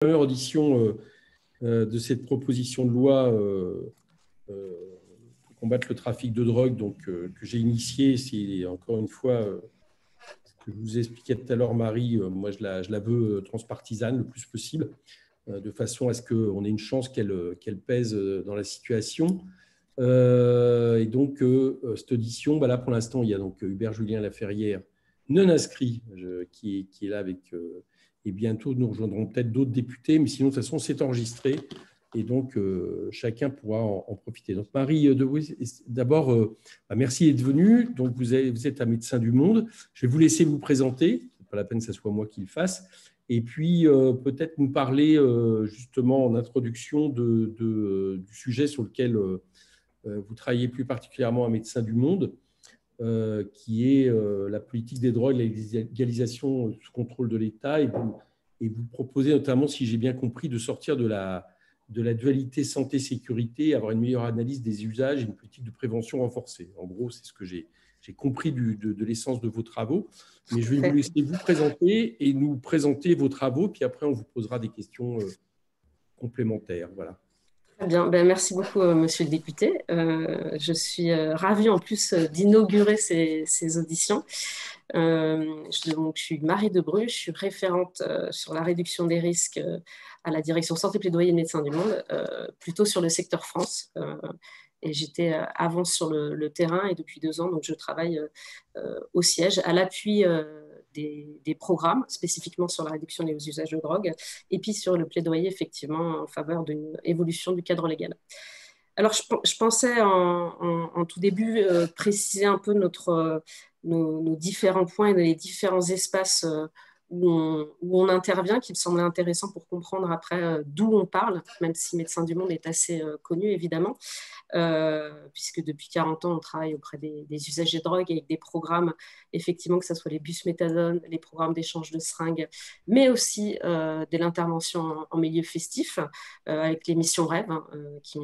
Première audition de cette proposition de loi pour combattre le trafic de drogue que j'ai initiée. C'est encore une fois ce que je vous expliquais tout à l'heure, Marie. Moi, je la veux transpartisane le plus possible, de façon à ce qu'on ait une chance qu'elle pèse dans la situation. Et donc, cette audition, là, pour l'instant, il y a donc Hubert Julien Laferrière, non inscrit, qui est là avec... et bientôt, nous rejoindrons peut-être d'autres députés, mais sinon, de toute façon, c'est enregistré. Et donc, chacun pourra en profiter. Donc, Marie Debouy, d'abord, merci d'être venue. Donc, vous êtes un médecin du monde. Je vais vous laisser vous présenter. Ce n'est pas la peine que ce soit moi qui le fasse. Et puis, peut-être nous parler, justement, en introduction du sujet sur lequel vous travaillez plus particulièrement à Médecins du Monde, qui est la politique des drogues, la légalisation sous contrôle de l'État. Et vous proposez notamment, si j'ai bien compris, de sortir de la dualité santé-sécurité, avoir une meilleure analyse des usages et une politique de prévention renforcée. En gros, c'est ce que j'ai compris de l'essence de vos travaux. Mais je vais vous laisser vous présenter et nous présenter vos travaux, puis après, on vous posera des questions complémentaires. Voilà. Très bien, merci beaucoup, monsieur le député. Je suis ravie en plus d'inaugurer ces auditions. Donc, je suis Marie Debruy, je suis référente sur la réduction des risques à la direction santé plaidoyer de Médecins du Monde, plutôt sur le secteur France. Et j'étais avant sur le terrain et depuis 2 ans, donc je travaille au siège à l'appui des programmes spécifiquement sur la réduction des usages de drogue et puis sur le plaidoyer effectivement en faveur d'une évolution du cadre légal. Alors, je pensais en tout début préciser un peu nos différents points et les différents espaces où on intervient, qui me semblaient intéressants pour comprendre après d'où on parle, même si Médecins du Monde est assez connu, évidemment, puisque depuis 40 ans, on travaille auprès des usagers de drogue avec des programmes, effectivement, que ce soit les bus méthadone, les programmes d'échange de seringues, mais aussi de l'intervention en milieu festif, avec les missions Rêve, hein, qui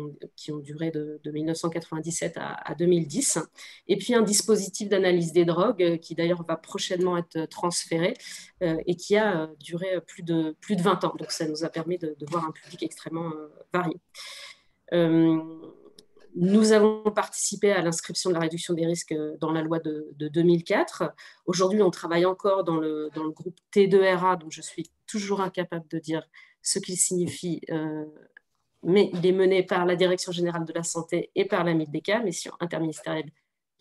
ont duré de 1997 à 2010. Et puis un dispositif d'analyse des drogues qui d'ailleurs va prochainement être transféré et qui a duré plus de 20 ans. Donc ça nous a permis de voir un public extrêmement varié. Nous avons participé à l'inscription de la réduction des risques dans la loi de 2004. Aujourd'hui, on travaille encore dans le groupe T2RA, dont je suis toujours incapable de dire ce qu'il signifie, mais il est mené par la Direction générale de la santé et par la MIDBK, Mission interministérielle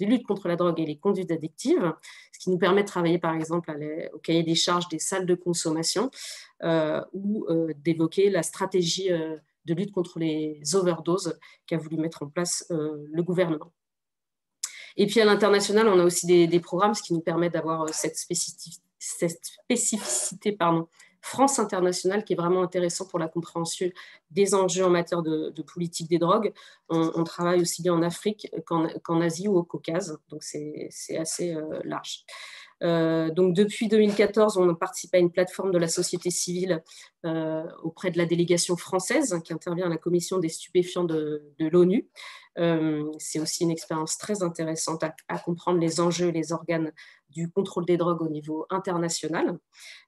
de lutte contre la drogue et les conduites addictives, ce qui nous permet de travailler par exemple au cahier des charges des salles de consommation ou d'évoquer la stratégie de lutte contre les overdoses qu'a voulu mettre en place le gouvernement. Et puis à l'international, on a aussi des programmes, ce qui nous permet d'avoir cette spécificité France internationale qui est vraiment intéressant pour la compréhension des enjeux en matière de politique des drogues. On travaille aussi bien en Afrique qu'en Asie ou au Caucase, donc c'est assez large. Donc depuis 2014, on participe à une plateforme de la société civile auprès de la délégation française qui intervient à la commission des stupéfiants de l'ONU. C'est aussi une expérience très intéressante à comprendre les enjeux et les organes du contrôle des drogues au niveau international.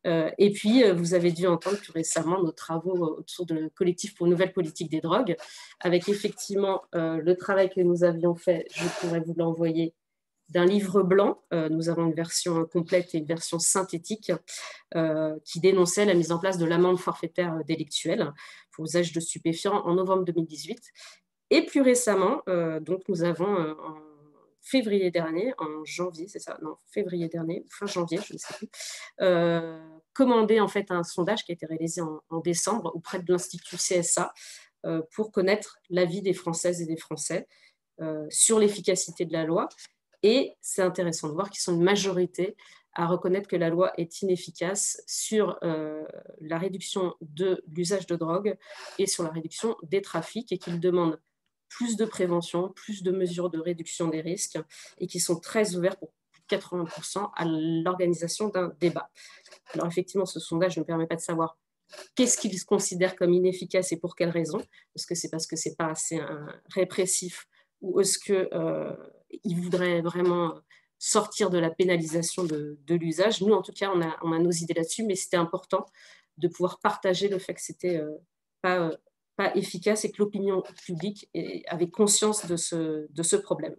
Et puis, vous avez dû entendre plus récemment nos travaux autour de collectif pour une nouvelle politique des drogues, avec effectivement le travail que nous avions fait, je pourrais vous l'envoyer, d'un livre blanc. Nous avons une version complète et une version synthétique qui dénonçait la mise en place de l'amende forfaitaire délictuelle pour usage de stupéfiants en novembre 2018. Et plus récemment, donc nous avons en février dernier, en janvier, c'est ça, non, février dernier, fin janvier, je ne sais plus, commandé en fait un sondage qui a été réalisé en décembre auprès de l'Institut CSA pour connaître l'avis des Françaises et des Français sur l'efficacité de la loi. Et c'est intéressant de voir qu'ils sont une majorité à reconnaître que la loi est inefficace sur la réduction de l'usage de drogue et sur la réduction des trafics et qu'ils demandent plus de prévention, plus de mesures de réduction des risques et qui sont très ouverts pour plus de 80% à l'organisation d'un débat. Alors effectivement, ce sondage ne permet pas de savoir qu'est-ce qu'ils considèrent comme inefficace et pour quelles raisons. Est-ce que c'est parce que ce n'est pas assez répressif ou est-ce qu'ils voudraient vraiment sortir de la pénalisation de l'usage? Nous, en tout cas, on a nos idées là-dessus, mais c'était important de pouvoir partager le fait que c'était pas efficace et que l'opinion publique avait conscience de ce problème.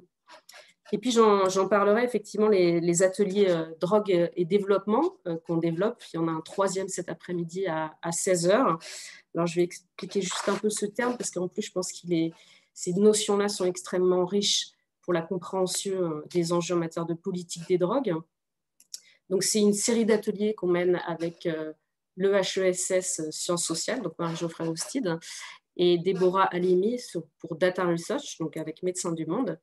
Et puis, j'en parlerai effectivement les ateliers drogue et développement qu'on développe. Il y en a un troisième cet après-midi à 16 h. Alors, je vais expliquer juste un peu ce terme parce qu'en plus, je pense que ces notions-là sont extrêmement riches pour la compréhension des enjeux en matière de politique des drogues. Donc, c'est une série d'ateliers qu'on mène avec le HESS Sciences Sociales, donc Marie-Geoffrey Oustide, et Déborah Halimi pour Data Research, donc avec Médecins du Monde.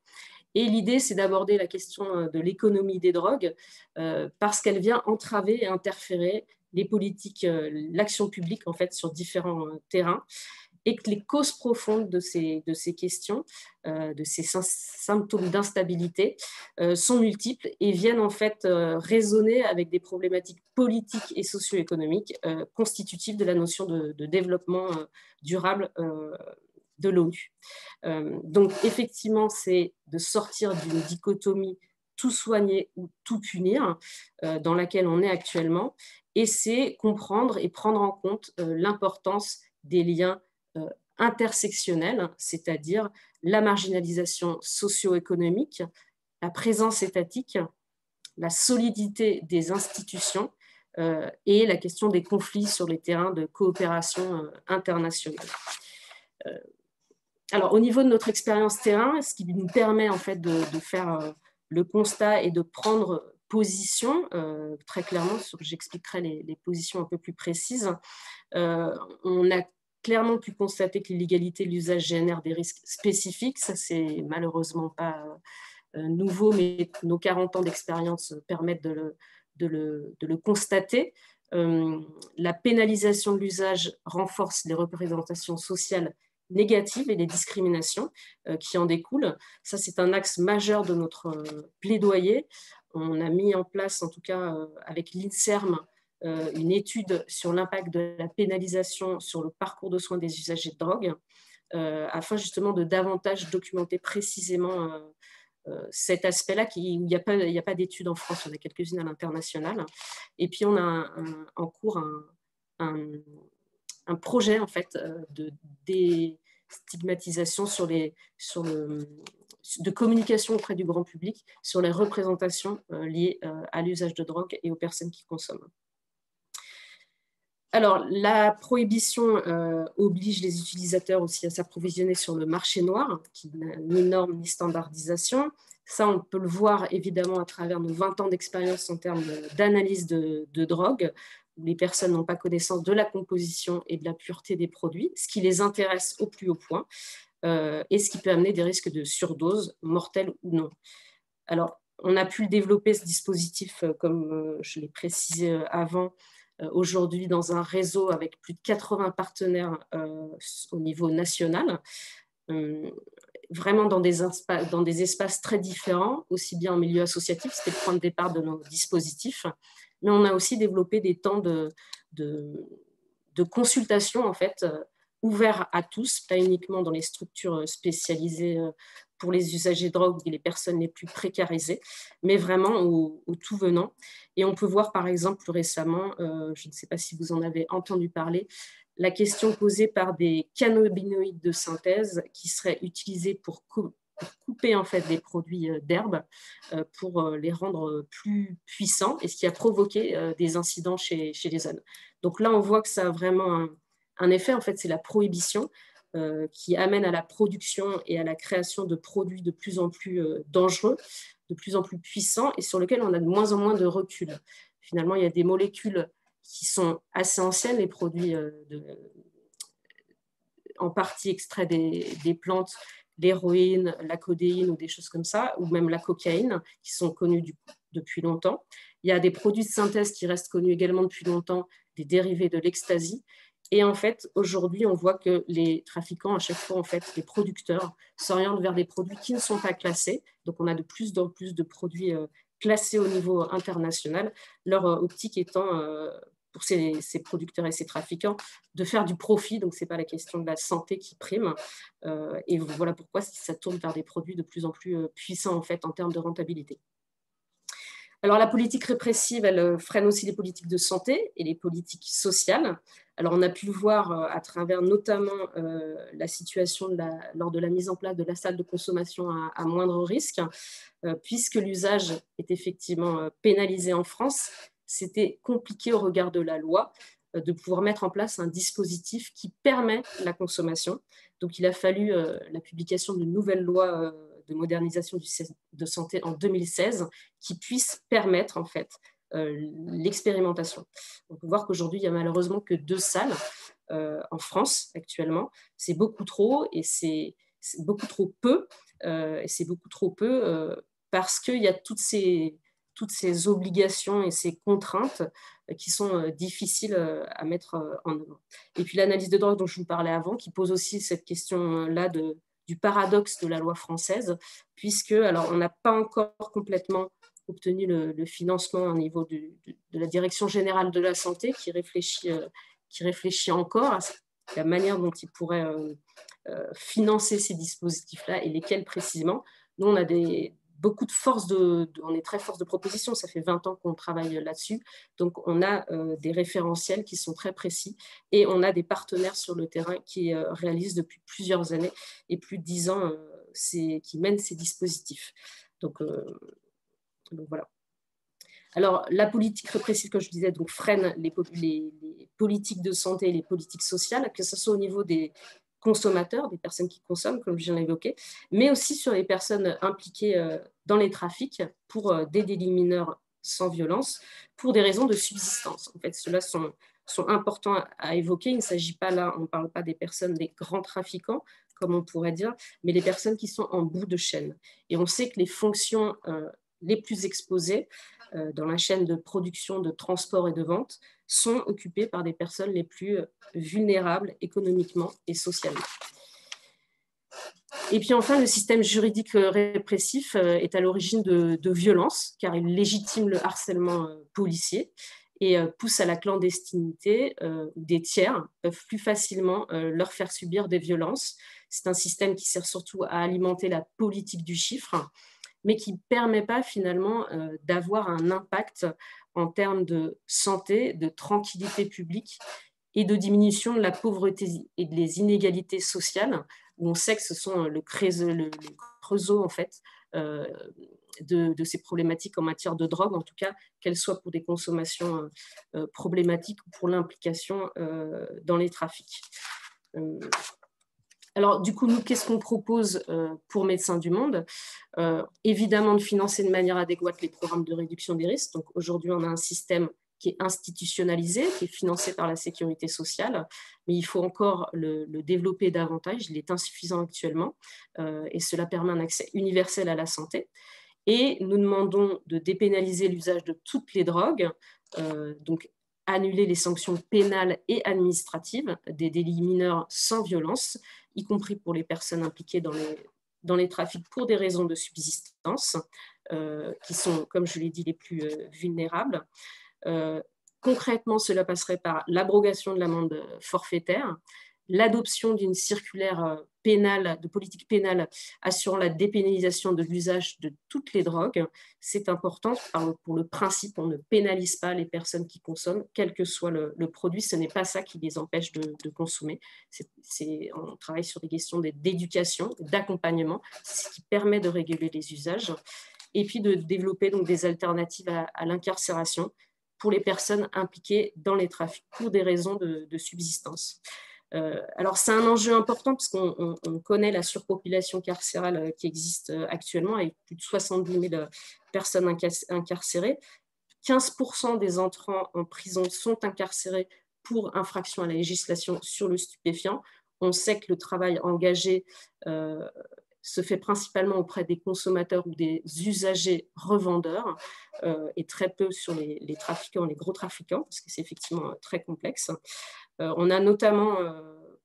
Et l'idée, c'est d'aborder la question de l'économie des drogues parce qu'elle vient entraver et interférer les politiques, l'action publique en fait sur différents terrains, et que les causes profondes de ces questions, de ces symptômes d'instabilité sont multiples et viennent en fait résonner avec des problématiques politiques et socio-économiques constitutives de la notion de développement durable de l'ONU. Donc, effectivement, c'est de sortir d'une dichotomie tout soigner ou tout punir dans laquelle on est actuellement, et c'est comprendre et prendre en compte l'importance des liens intersectionnels, c'est-à-dire la marginalisation socio-économique, la présence étatique, la solidité des institutions et la question des conflits sur les terrains de coopération internationale. Alors, au niveau de notre expérience terrain, ce qui nous permet en fait de faire le constat et de prendre position, très clairement, j'expliquerai les positions un peu plus précises, on a clairement pu constater que l'illégalité de l'usage génère des risques spécifiques. Ça, c'est malheureusement pas nouveau, mais nos 40 ans d'expérience permettent de le constater. La pénalisation de l'usage renforce les représentations sociales négatives et les discriminations qui en découlent. Ça, c'est un axe majeur de notre plaidoyer. On a mis en place, en tout cas avec l'INSERM, une étude sur l'impact de la pénalisation sur le parcours de soins des usagers de drogue, afin justement de davantage documenter précisément cet aspect-là, où il n'y a pas d'études en France, il y en a quelques-unes à l'international. Et puis on a en cours un projet en fait de déstigmatisation de communication auprès du grand public sur les représentations liées à l'usage de drogue et aux personnes qui consomment. Alors, la prohibition oblige les utilisateurs aussi à s'approvisionner sur le marché noir, qui n'a ni norme ni standardisation. Ça, on peut le voir évidemment à travers nos 20 ans d'expérience en termes d'analyse de drogue, où les personnes n'ont pas connaissance de la composition et de la pureté des produits, ce qui les intéresse au plus haut point, et ce qui peut amener des risques de surdose, mortelle ou non. Alors, on a pu développer ce dispositif, comme je l'ai précisé avant, aujourd'hui dans un réseau avec plus de 80 partenaires au niveau national, vraiment dans des espaces très différents, aussi bien en milieu associatif, c'était le point de départ de nos dispositifs, mais on a aussi développé des temps de consultation en fait, ouverts à tous, pas uniquement dans les structures spécialisées pour les usagers de drogue et les personnes les plus précarisées, mais vraiment au tout venant. Et on peut voir par exemple plus récemment, je ne sais pas si vous en avez entendu parler, la question posée par des cannabinoïdes de synthèse qui seraient utilisés pour couper en fait des produits d'herbe pour les rendre plus puissants, et ce qui a provoqué des incidents chez les jeunes. Donc là, on voit que ça a vraiment un effet. En fait, c'est la prohibition qui amène à la production et à la création de produits de plus en plus dangereux, de plus en plus puissants, et sur lesquels on a de moins en moins de recul. Finalement, il y a des molécules qui sont assez anciennes, les produits en partie extraits des plantes, l'héroïne, la codéine ou des choses comme ça, ou même la cocaïne, qui sont connus depuis longtemps. Il y a des produits de synthèse qui restent connus également depuis longtemps, des dérivés de l'ecstasy. Et en fait, aujourd'hui, on voit que les trafiquants, à chaque fois, en fait, les producteurs s'orientent vers des produits qui ne sont pas classés. Donc, on a de plus en plus de produits classés au niveau international, leur optique étant, pour ces producteurs et ces trafiquants, de faire du profit. Donc, ce n'est pas la question de la santé qui prime. Et voilà pourquoi ça tourne vers des produits de plus en plus puissants, en fait, en termes de rentabilité. Alors, la politique répressive, elle freine aussi les politiques de santé et les politiques sociales. Alors, on a pu le voir à travers notamment la situation lors de la mise en place de la salle de consommation à moindre risque, puisque l'usage est effectivement pénalisé en France. C'était compliqué au regard de la loi de pouvoir mettre en place un dispositif qui permet la consommation. Donc, il a fallu la publication d'une nouvelle loi de modernisation du système de santé en 2016 qui puisse permettre en fait l'expérimentation. On peut voir qu'aujourd'hui, il n'y a malheureusement que 2 salles en France actuellement. C'est beaucoup trop et c'est beaucoup trop peu. Et c'est beaucoup trop peu parce qu'il y a toutes ces obligations et ces contraintes qui sont difficiles à mettre en œuvre. Et puis l'analyse de drogue dont je vous parlais avant, qui pose aussi cette question-là du paradoxe de la loi française, puisque alors, on n'a pas encore complètement obtenu le financement au niveau de la Direction générale de la santé, qui réfléchit encore à la manière dont il pourrait financer ces dispositifs-là et lesquels précisément. Nous, on a beaucoup de force on est très force de proposition, ça fait 20 ans qu'on travaille là-dessus, donc on a des référentiels qui sont très précis et on a des partenaires sur le terrain qui réalisent depuis plusieurs années et plus de 10 ans qui mènent ces dispositifs. Donc voilà. Alors, la politique répressive, comme je disais, donc, freine les politiques de santé et les politiques sociales, que ce soit au niveau des consommateurs, des personnes qui consomment, comme je viens d'évoquer, mais aussi sur les personnes impliquées dans les trafics pour des délits mineurs sans violence, pour des raisons de subsistance. En fait, ceux-là sont importants à évoquer. Il ne s'agit pas là, on ne parle pas des personnes, des grands trafiquants, comme on pourrait dire, mais les personnes qui sont en bout de chaîne. Et on sait que les fonctions les plus exposées dans la chaîne de production, de transport et de vente sont occupées par des personnes les plus vulnérables économiquement et socialement. Et puis enfin, le système juridique répressif est à l'origine de violences, car il légitime le harcèlement policier et pousse à la clandestinité où des tiers peuvent plus facilement leur faire subir des violences. C'est un système qui sert surtout à alimenter la politique du chiffre, mais qui ne permet pas finalement d'avoir un impact en termes de santé, de tranquillité publique et de diminution de la pauvreté et des inégalités sociales, où on sait que ce sont le creusot en fait, de ces problématiques en matière de drogue, en tout cas, qu'elles soient pour des consommations problématiques ou pour l'implication dans les trafics. Alors, du coup, nous, qu'est-ce qu'on propose pour Médecins du Monde ? Évidemment, de financer de manière adéquate les programmes de réduction des risques. Donc, aujourd'hui, on a un système qui est institutionnalisé, qui est financé par la sécurité sociale, mais il faut encore le développer davantage. Il est insuffisant actuellement et cela permet un accès universel à la santé. Et nous demandons de dépénaliser l'usage de toutes les drogues, donc annuler les sanctions pénales et administratives des délits mineurs sans violence, y compris pour les personnes impliquées dans les trafics pour des raisons de subsistance, qui sont, comme je l'ai dit, les plus vulnérables. Concrètement, cela passerait par l'abrogation de l'amende forfaitaire, l'adoption d'une circulaire pénale, de politique pénale assurant la dépénalisation de l'usage de toutes les drogues. C'est important pour le principe, on ne pénalise pas les personnes qui consomment, quel que soit le produit. Ce n'est pas ça qui les empêche de consommer. On travaille sur des questions d'éducation, d'accompagnement, c'est ce qui permet de réguler les usages, et puis de développer donc des alternatives à l'incarcération pour les personnes impliquées dans les trafics pour des raisons de subsistance. Alors, c'est un enjeu important parce qu'on connaît la surpopulation carcérale qui existe actuellement avec plus de 70 000 personnes incarcérées. 15% des entrants en prison sont incarcérés pour infraction à la législation sur le stupéfiant. On sait que le travail engagé se fait principalement auprès des consommateurs ou des usagers revendeurs et très peu sur les trafiquants, les gros trafiquants, parce que c'est effectivement très complexe. On a notamment,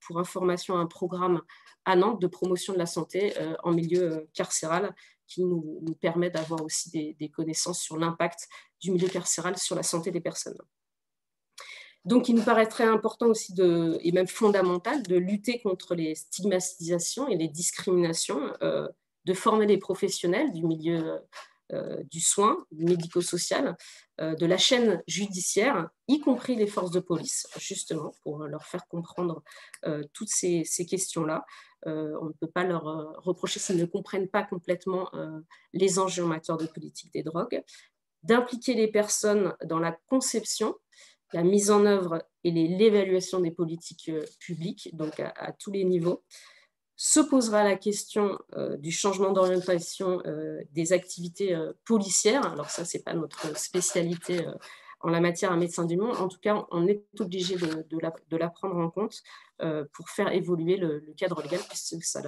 pour information, un programme à Nantes de promotion de la santé en milieu carcéral qui nous permet d'avoir aussi des connaissances sur l'impact du milieu carcéral sur la santé des personnes. Donc, il nous paraît très important aussi, et même fondamental, de lutter contre les stigmatisations et les discriminations, de former les professionnels du milieu du soin médico-social, de la chaîne judiciaire, y compris les forces de police, justement, pour leur faire comprendre toutes ces questions-là. On ne peut pas leur reprocher s'ils ne comprennent pas complètement les enjeux en matière de politique des drogues, d'impliquer les personnes dans la conception, la mise en œuvre et l'évaluation des politiques publiques, donc à tous les niveaux. Se posera la question du changement d'orientation des activités policières. Alors ça, ce n'est pas notre spécialité en la matière à Médecins du Monde. En tout cas, on est obligé de la prendre en compte pour faire évoluer le cadre légal, puisque ça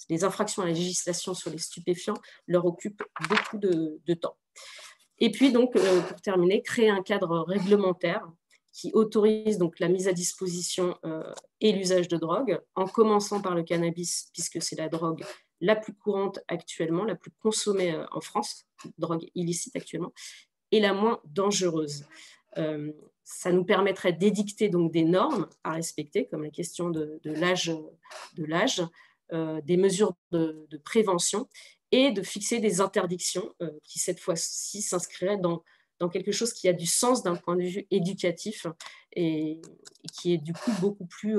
les infractions à la législation sur les stupéfiants leur occupent beaucoup de temps. Et puis, donc, pour terminer, créer un cadre réglementaire qui autorise donc la mise à disposition et l'usage de drogue, en commençant par le cannabis, puisque c'est la drogue la plus courante actuellement, la plus consommée en France, drogue illicite actuellement, et la moins dangereuse. Ça nous permettrait d'édicter donc des normes à respecter, comme la question de l'âge, des mesures de prévention, et de fixer des interdictions qui, cette fois-ci, s'inscriraient dans quelque chose qui a du sens d'un point de vue éducatif et qui est du coup beaucoup plus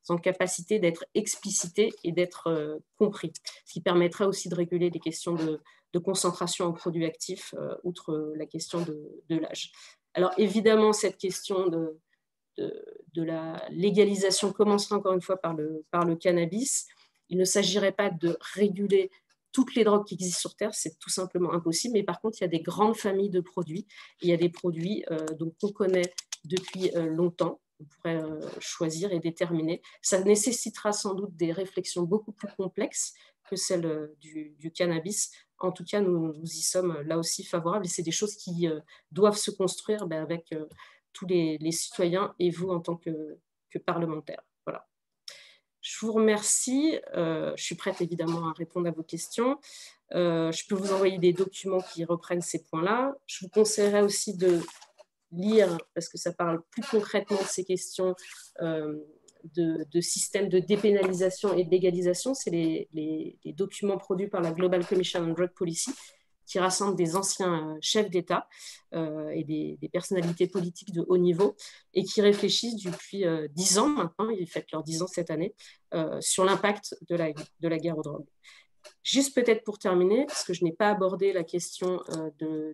en capacité d'être explicité et d'être compris. Ce qui permettrait aussi de réguler les questions de concentration en produits actifs, outre la question de l'âge. Alors évidemment, cette question de la légalisation commencera encore une fois par le cannabis. Il ne s'agirait pas de réguler toutes les drogues qui existent sur Terre, c'est tout simplement impossible. Mais par contre, il y a des grandes familles de produits. Il y a des produits qu'on connaît depuis longtemps, qu'on pourrait choisir et déterminer. Ça nécessitera sans doute des réflexions beaucoup plus complexes que celles du cannabis. En tout cas, nous y sommes là aussi favorables. Et c'est des choses qui doivent se construire avec tous les citoyens et vous en tant que parlementaires. Voilà. Je vous remercie. Je suis prête évidemment à répondre à vos questions. Je peux vous envoyer des documents qui reprennent ces points-là. Je vous conseillerais aussi de lire, parce que ça parle plus concrètement de ces questions de système de dépénalisation et de légalisation. C'est les documents produits par la Global Commission on Drug Policy, qui rassemble des anciens chefs d'État et des personnalités politiques de haut niveau et qui réfléchissent depuis 10 ans maintenant, ils fêtent leurs 10 ans cette année, sur l'impact de la guerre aux drogues. Juste peut-être pour terminer, parce que je n'ai pas abordé la question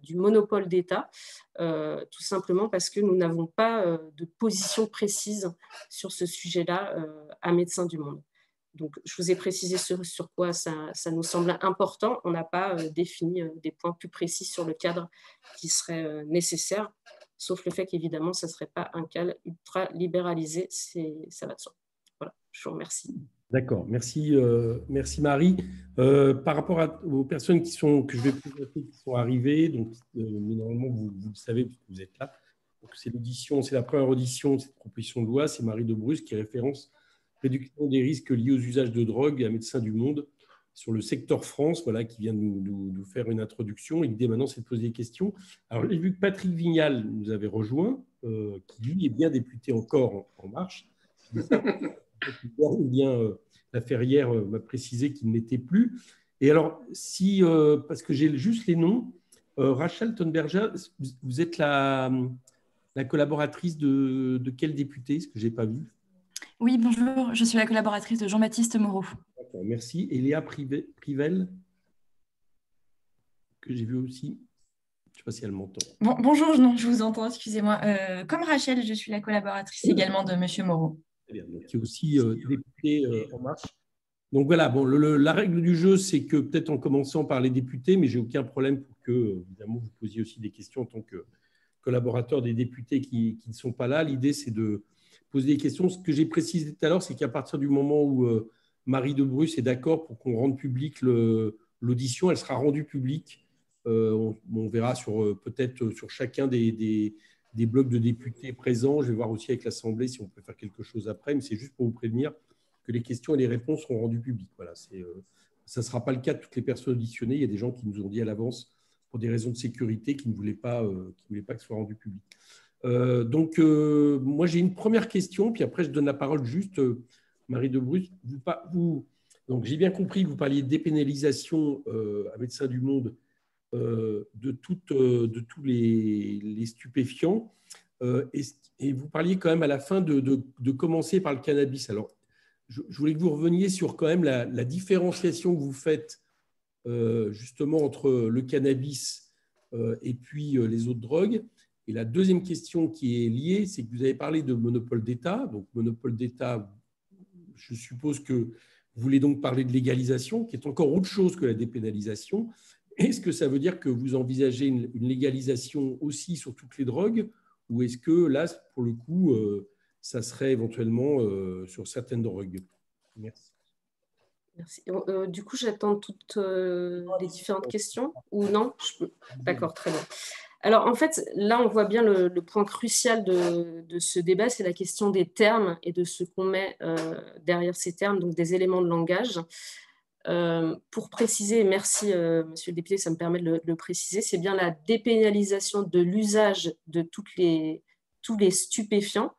du monopole d'État, tout simplement parce que nous n'avons pas de position précise sur ce sujet-là à Médecins du Monde. Donc, je vous ai précisé sur quoi ça nous semble important. On n'a pas défini des points plus précis sur le cadre qui serait nécessaire, sauf le fait qu'évidemment, ça ne serait pas un cadre ultra libéralisé. Ça va de soi. Voilà, je vous remercie. D'accord, merci Marie. Par rapport aux personnes que je vais présenter, qui sont arrivées, donc, mais normalement vous le savez puisque vous êtes là. Donc, c'est la première audition de cette proposition de loi. C'est Marie de Bruce qui référence réduction des risques liés aux usages de drogue à Médecins du Monde sur le secteur France, voilà, qui vient de nous faire une introduction. Et l'idée maintenant, c'est de poser des questions. Alors, j'ai vu que Patrick Vignal nous avait rejoint, qui lui est bien député encore en marche. La Ferrière m'a précisé qu'il n'était plus. Et alors, parce que j'ai juste les noms, Rachel Thunberger, vous êtes la collaboratrice de quel député? Est-ce que je n'ai pas vu? Oui, bonjour, je suis la collaboratrice de Jean-Baptiste Moreau. D'accord, merci. Et Léa Privel, que j'ai vu aussi. Je ne sais pas si elle m'entend. Bonjour, non, je vous entends, excusez-moi. Comme Rachel, je suis la collaboratrice également de M. Moreau. Très bien, donc, qui est aussi député En Marche. Donc voilà, bon, la règle du jeu, c'est que peut-être en commençant par les députés, mais j'ai aucun problème pour que, évidemment, vous posiez aussi des questions en tant que collaborateur des députés qui ne sont pas là. L'idée, c'est de poser des questions. Ce que j'ai précisé tout à l'heure, c'est qu'à partir du moment où Marie de Bruce est d'accord pour qu'on rende public l'audition, elle sera rendue publique. On verra peut-être sur chacun des blocs de députés présents. Je vais voir aussi avec l'Assemblée si on peut faire quelque chose après, mais c'est juste pour vous prévenir que les questions et les réponses seront rendues publiques. Voilà, ça ne sera pas le cas de toutes les personnes auditionnées. Il y a des gens qui nous ont dit à l'avance, pour des raisons de sécurité, qui ne voulaient pas que ce soit rendu public. Donc, moi, j'ai une première question, puis après, je donne la parole juste, Marie de Bruce. Donc, j'ai bien compris que vous parliez de dépénalisation à Médecins du Monde de tous les stupéfiants. Et vous parliez quand même à la fin de commencer par le cannabis. Alors, je voulais que vous reveniez sur quand même la différenciation que vous faites justement entre le cannabis et puis les autres drogues. Et la deuxième question qui est liée, c'est que vous avez parlé de monopole d'État. Donc, monopole d'État, je suppose que vous voulez donc parler de légalisation, qui est encore autre chose que la dépénalisation. Est-ce que ça veut dire que vous envisagez une légalisation aussi sur toutes les drogues, ou est-ce que là, pour le coup, ça serait éventuellement sur certaines drogues? Merci. Merci. Du coup, j'attends toutes les différentes questions ou non? D'accord, très bien. Alors, en fait, là, on voit bien le point crucial de ce débat, c'est la question des termes et de ce qu'on met derrière ces termes, donc des éléments de langage. Pour préciser, merci Monsieur le député, ça me permet de le préciser, c'est bien la dépénalisation de l'usage de tous les stupéfiants,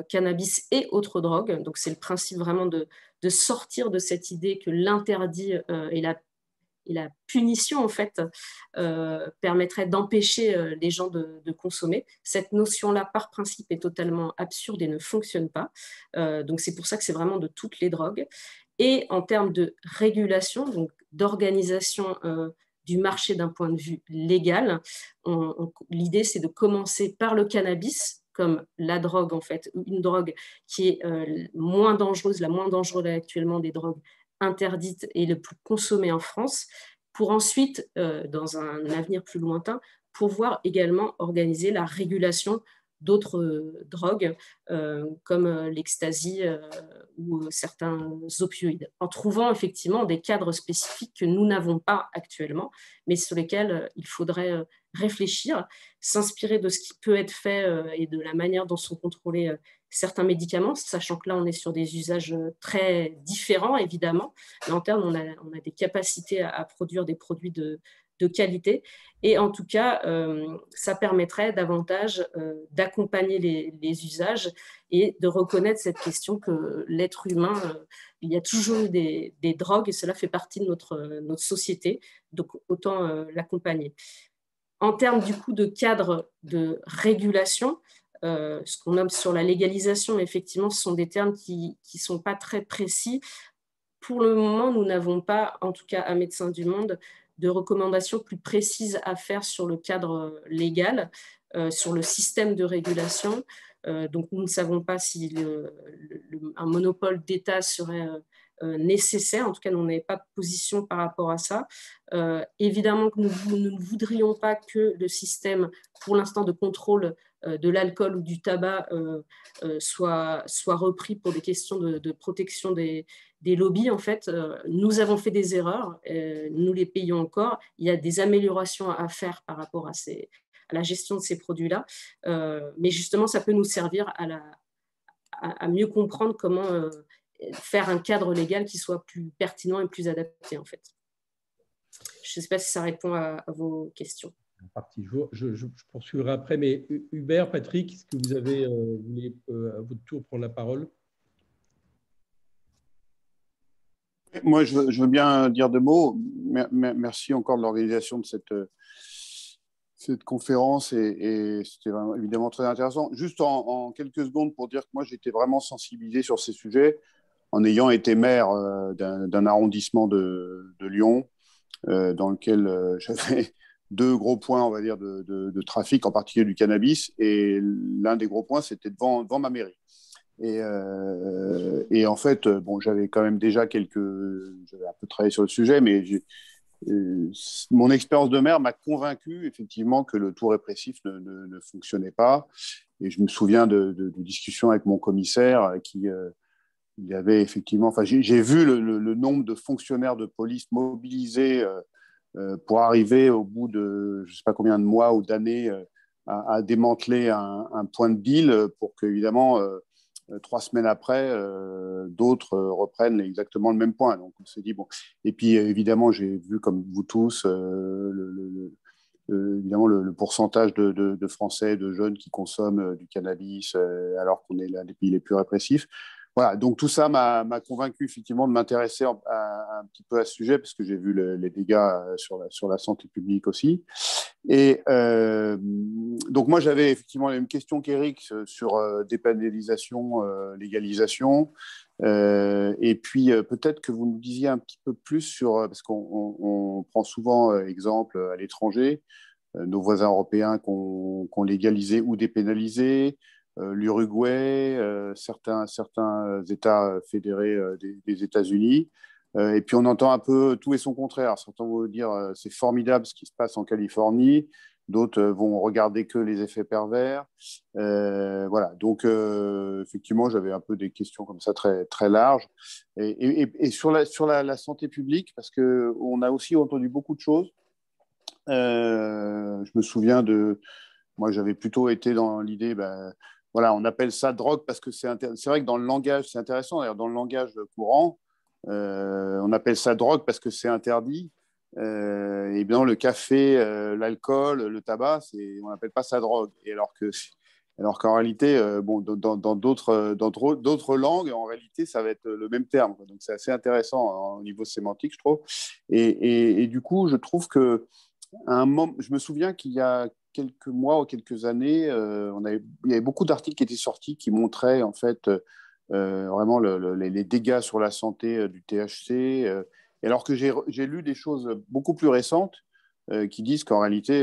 cannabis et autres drogues. Donc c'est le principe vraiment de sortir de cette idée que l'interdit et la punition, en fait, permettrait d'empêcher les gens de consommer. Cette notion-là, par principe, est totalement absurde et ne fonctionne pas. Donc, c'est pour ça que c'est vraiment de toutes les drogues. Et en termes de régulation, donc d'organisation du marché d'un point de vue légal, l'idée, c'est de commencer par le cannabis, comme la drogue, en fait, une drogue qui est moins dangereuse, la moins dangereuse actuellement des drogues interdite et le plus consommée en France, pour ensuite, dans un avenir plus lointain, pouvoir également organiser la régulation d'autres drogues comme l'ecstasy ou certains opioïdes, en trouvant effectivement des cadres spécifiques que nous n'avons pas actuellement, mais sur lesquels il faudrait réfléchir, s'inspirer de ce qui peut être fait et de la manière dont sont contrôlés certains médicaments, sachant que là, on est sur des usages très différents, évidemment, mais en termes, on a des capacités à produire des produits de qualité. Et en tout cas, ça permettrait davantage d'accompagner les usages et de reconnaître cette question que l'être humain, il y a toujours eu des drogues et cela fait partie de notre société, donc autant l'accompagner. En termes du coup de cadre de régulation, ce qu'on nomme sur la légalisation, effectivement, ce sont des termes qui ne sont pas très précis. Pour le moment, nous n'avons pas, en tout cas à Médecins du Monde, de recommandations plus précises à faire sur le cadre légal, sur le système de régulation. Donc, nous ne savons pas si un monopole d'État serait nécessaire. En tout cas, nous n'avons pas de position par rapport à ça. Évidemment que nous ne voudrions pas que le système, pour l'instant, de contrôle de l'alcool ou du tabac soit repris pour des questions de protection des lobbies. En fait, nous avons fait des erreurs, nous les payons encore. Il y a des améliorations à faire par rapport à la gestion de ces produits-là, mais justement, ça peut nous servir à mieux comprendre comment faire un cadre légal qui soit plus pertinent et plus adapté, en fait. Je ne sais pas si ça répond à vos questions. Je poursuivrai après, mais Hubert, Patrick, est-ce que vous voulez à votre tour prendre la parole? Moi, je veux bien dire deux mots. Merci encore de l'organisation de cette conférence et c'était évidemment très intéressant. Juste en quelques secondes pour dire que moi, j'étais vraiment sensibilisé sur ces sujets en ayant été maire d'un arrondissement de Lyon dans lequel j'avais deux gros points, on va dire, de trafic, en particulier du cannabis. Et l'un des gros points, c'était devant ma mairie. Et en fait, bon, j'avais quand même déjà j'avais un peu travaillé sur le sujet, mais mon expérience de maire m'a convaincu effectivement que le tout répressif ne fonctionnait pas. Et je me souviens de discussions avec mon commissaire qui il y avait effectivement, enfin, j'ai vu le nombre de fonctionnaires de police mobilisés pour arriver au bout de je ne sais pas combien de mois ou d'années à démanteler un point de deal pour que, évidemment, 3 semaines après, d'autres reprennent exactement le même point. Donc, on s'est dit, bon. Et puis, évidemment, j'ai vu, comme vous tous, évidemment, le pourcentage de Français, de jeunes qui consomment du cannabis, alors qu'on est l'un des pays les plus répressifs. Voilà, donc tout ça m'a convaincu effectivement de m'intéresser un petit peu à ce sujet, parce que j'ai vu les dégâts sur la santé publique aussi. Et donc moi, j'avais effectivement les mêmes questions qu'Éric sur dépénalisation, légalisation. Et puis peut-être que vous nous disiez un petit peu plus sur, parce qu'on prend souvent exemple à l'étranger, nos voisins européens qui ont légalisé ou dépénalisé, l'Uruguay, certains États fédérés des États-Unis. Et puis on entend un peu tout et son contraire. Certains vont dire c'est formidable ce qui se passe en Californie, d'autres vont regarder que les effets pervers. Voilà, donc effectivement, j'avais un peu des questions comme ça très, très larges. Et sur la santé publique, parce qu'on a aussi entendu beaucoup de choses. Je me souviens moi, j'avais plutôt été dans l'idée, voilà, on appelle ça drogue parce que c'est vrai que dans le langage, c'est intéressant, d'ailleurs, dans le langage courant, on appelle ça drogue parce que c'est interdit. Et bien, le café, l'alcool, le tabac, on n'appelle pas ça drogue. Et alors qu'en réalité, bon, dans d'autres langues, en réalité, ça va être le même terme. Donc, c'est assez intéressant au niveau sémantique, je trouve. Et du coup, je trouve que je me souviens qu'il y a quelques mois ou quelques années, il y avait beaucoup d'articles qui étaient sortis qui montraient en fait vraiment les dégâts sur la santé du THC. Et alors que j'ai lu des choses beaucoup plus récentes qui disent qu'en réalité,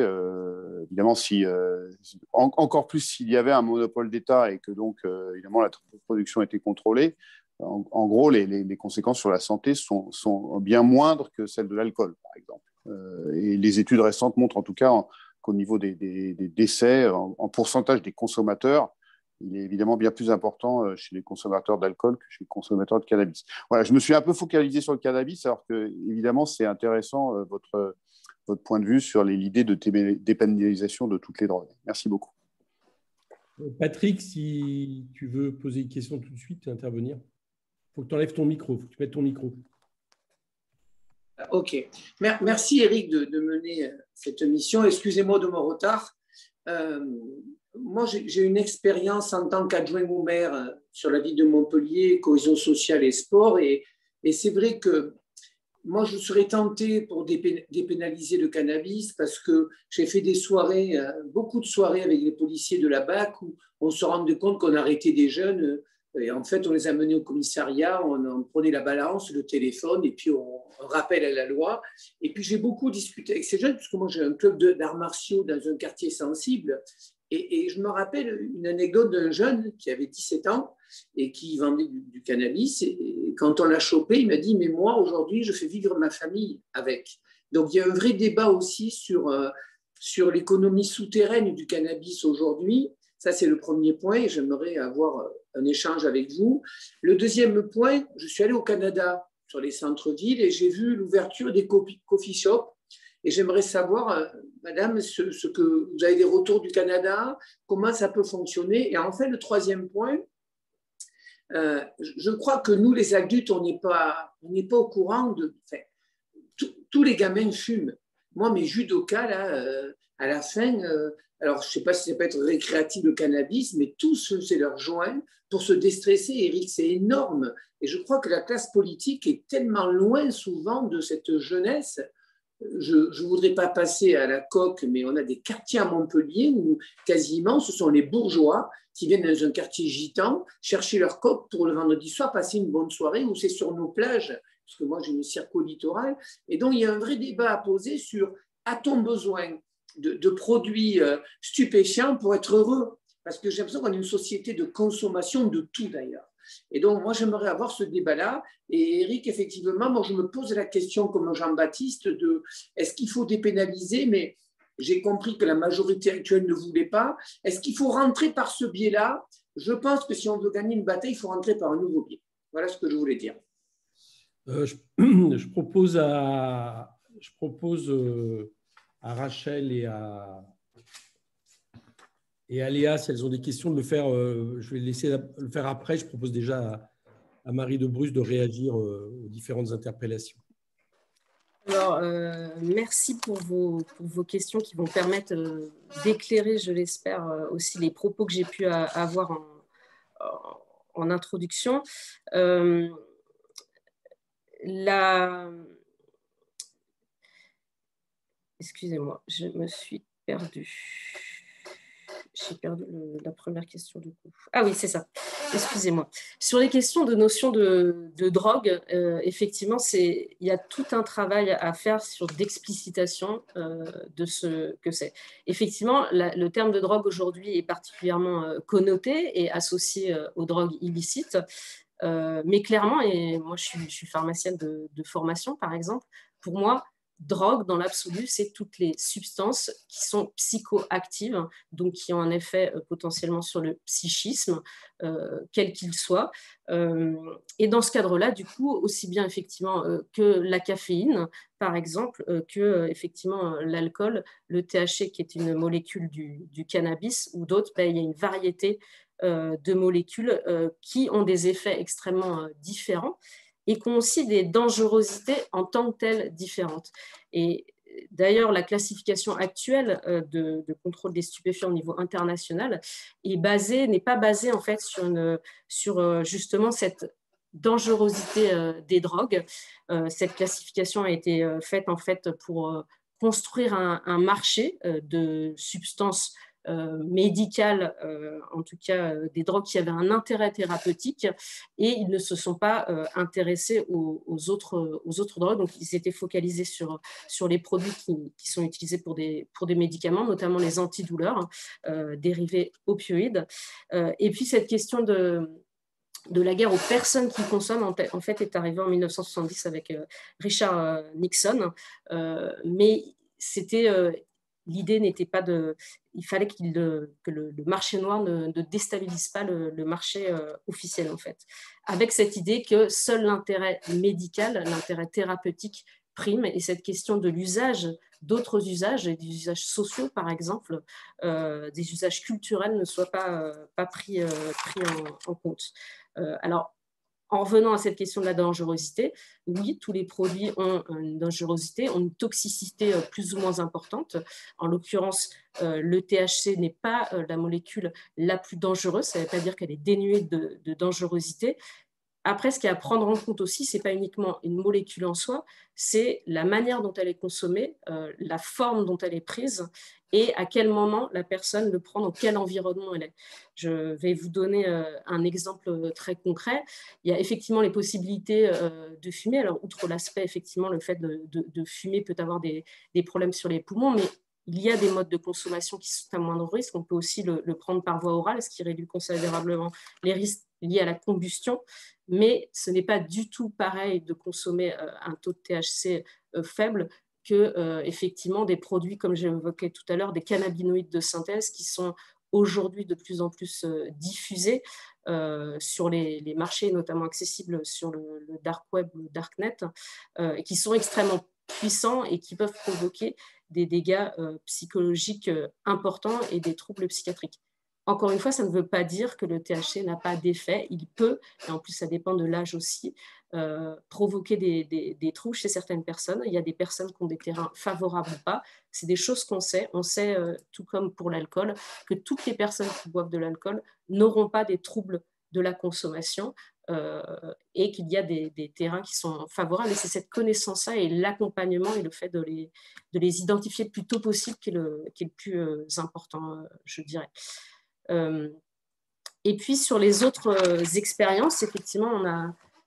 évidemment, encore plus s'il y avait un monopole d'État et que donc, évidemment, la production était contrôlée, en gros, les conséquences sur la santé sont bien moindres que celles de l'alcool, par exemple. Et les études récentes montrent en tout cas qu'au niveau des décès, en pourcentage des consommateurs, il est évidemment bien plus important chez les consommateurs d'alcool que chez les consommateurs de cannabis. Voilà, je me suis un peu focalisé sur le cannabis, alors que évidemment c'est intéressant votre point de vue sur l'idée de dépénalisation de toutes les drogues. Merci beaucoup. Patrick, si tu veux poser une question tout de suite, intervenir. Il faut que tu enlèves ton micro, il faut que tu mettes ton micro. Ok. Merci Éric de mener cette mission. Excusez-moi de mon retard. Moi, j'ai une expérience en tant qu'adjoint au maire sur la ville de Montpellier, cohésion sociale et sport. Et c'est vrai que moi, je serais tenté pour dépénaliser le cannabis parce que j'ai fait des soirées, beaucoup de soirées avec les policiers de la BAC où on se rendait compte qu'on arrêtait des jeunes. Et en fait, on les a menés au commissariat, on prenait la balance, le téléphone, et puis on rappelle à la loi. Et puis, j'ai beaucoup discuté avec ces jeunes, parce que moi, j'ai un club d'arts martiaux dans un quartier sensible. Et je me rappelle une anecdote d'un jeune qui avait 17 ans et qui vendait du cannabis. Et quand on l'a chopé, il m'a dit « Mais moi, aujourd'hui, je fais vivre ma famille avec ». Donc, il y a un vrai débat aussi sur l'économie souterraine du cannabis aujourd'hui. Ça, c'est le premier point et j'aimerais avoir un échange avec vous. Le deuxième point, je suis allé au Canada sur les centres-villes et j'ai vu l'ouverture des coffee shops. Et j'aimerais savoir, madame, ce que vous avez des retours du Canada, comment ça peut fonctionner. Et enfin, le troisième point, je crois que nous, les adultes, on n'est pas au courant de… Enfin, tous les gamins fument. Moi, mes judokas, là, à la fin… alors, je ne sais pas si ça peut être récréatif le cannabis, mais tous, c'est leur joint pour se déstresser. Eric, c'est énorme. Et je crois que la classe politique est tellement loin souvent de cette jeunesse. Je ne voudrais pas passer à la coque, mais on a des quartiers à Montpellier où quasiment ce sont les bourgeois qui viennent dans un quartier gitan chercher leur coque pour le vendredi soir, passer une bonne soirée, ou c'est sur nos plages, parce que moi j'ai une circo littorale. Et donc il y a un vrai débat à poser sur a-t-on besoin de produits stupéfiants pour être heureux? Parce que j'ai l'impression qu'on est une société de consommation de tout d'ailleurs. Et donc, moi, j'aimerais avoir ce débat-là. Et Eric, effectivement, moi, je me pose la question comme Jean-Baptiste de est-ce qu'il faut dépénaliser, mais j'ai compris que la majorité actuelle ne voulait pas. Est-ce qu'il faut rentrer par ce biais-là? Je pense que si on veut gagner une bataille, il faut rentrer par un nouveau biais. Voilà ce que je voulais dire. Je propose à Rachel et à Léa, si elles ont des questions, de le faire. Je vais laisser le faire après. Je propose déjà à Marie de Bruce de réagir aux différentes interpellations. Alors, merci pour vos questions qui vont permettre d'éclairer, je l'espère, aussi les propos que j'ai pu avoir en introduction. Excusez-moi, je me suis perdue. J'ai perdu la première question du coup. Ah oui, c'est ça. Excusez-moi. Sur les questions de notion de drogue, effectivement, il y a tout un travail à faire sur d'explicitation de ce que c'est. Effectivement, le terme de drogue aujourd'hui est particulièrement connoté et associé aux drogues illicites. Mais clairement, et moi je suis pharmacienne de formation par exemple, pour moi, drogue dans l'absolu, c'est toutes les substances qui sont psychoactives, donc qui ont un effet potentiellement sur le psychisme, quel qu'il soit. Et dans ce cadre-là, du coup, aussi bien effectivement que la caféine, par exemple, que effectivement l'alcool, le THC qui est une molécule du cannabis ou d'autres, ben, il y a une variété de molécules qui ont des effets extrêmement différents et qui ont aussi des dangerosités en tant que telles différentes. Et d'ailleurs, la classification actuelle de contrôle des stupéfiants au niveau international n'est pas basée en fait sur justement cette dangerosité des drogues. Cette classification a été faite en fait pour construire un marché de substances médicales, en tout cas des drogues qui avaient un intérêt thérapeutique, et ils ne se sont pas intéressés aux autres drogues. Donc, ils s'étaient focalisés sur les produits qui sont utilisés pour des médicaments, notamment les antidouleurs dérivés opioïdes. Et puis, cette question de la guerre aux personnes qui consomment, en fait, est arrivée en 1970 avec Richard Nixon. Mais c'était... l'idée n'était pas de... Il fallait que le marché noir ne déstabilise pas le marché officiel, en fait. Avec cette idée que seul l'intérêt médical, l'intérêt thérapeutique prime, et cette question de l'usage, d'autres usages, et des usages sociaux, par exemple, des usages culturels ne soient pas pris en compte. Alors, en revenant à cette question de la dangerosité, oui, tous les produits ont une dangerosité, ont une toxicité plus ou moins importante. En l'occurrence, le THC n'est pas la molécule la plus dangereuse, ça ne veut pas dire qu'elle est dénuée de dangerosité. Après, ce qu'il y a à prendre en compte aussi, ce n'est pas uniquement une molécule en soi, c'est la manière dont elle est consommée, la forme dont elle est prise et à quel moment la personne le prend, dans quel environnement elle est. Je vais vous donner un exemple très concret. Il y a effectivement les possibilités de fumer. Alors, outre l'aspect, effectivement, le fait de fumer peut avoir des problèmes sur les poumons, mais il y a des modes de consommation qui sont à moindre risque. On peut aussi le prendre par voie orale, ce qui réduit considérablement les risques liés à la combustion. Mais ce n'est pas du tout pareil de consommer un taux de THC faible que effectivement des produits, comme j'évoquais tout à l'heure, des cannabinoïdes de synthèse qui sont aujourd'hui de plus en plus diffusés sur les marchés, notamment accessibles sur le dark web, le darknet, et qui sont extrêmement puissants et qui peuvent provoquer des dégâts psychologiques importants et des troubles psychiatriques. Encore une fois, ça ne veut pas dire que le THC n'a pas d'effet. Il peut, et en plus ça dépend de l'âge aussi, provoquer des troubles chez certaines personnes. Il y a des personnes qui ont des terrains favorables ou pas. C'est des choses qu'on sait. On sait, tout comme pour l'alcool, que toutes les personnes qui boivent de l'alcool n'auront pas des troubles de la consommation et qu'il y a des terrains qui sont favorables. Et c'est cette connaissance-là et l'accompagnement et le fait de les identifier le plus tôt possible qui est le plus important, je dirais. Et puis sur les autres expériences, effectivement,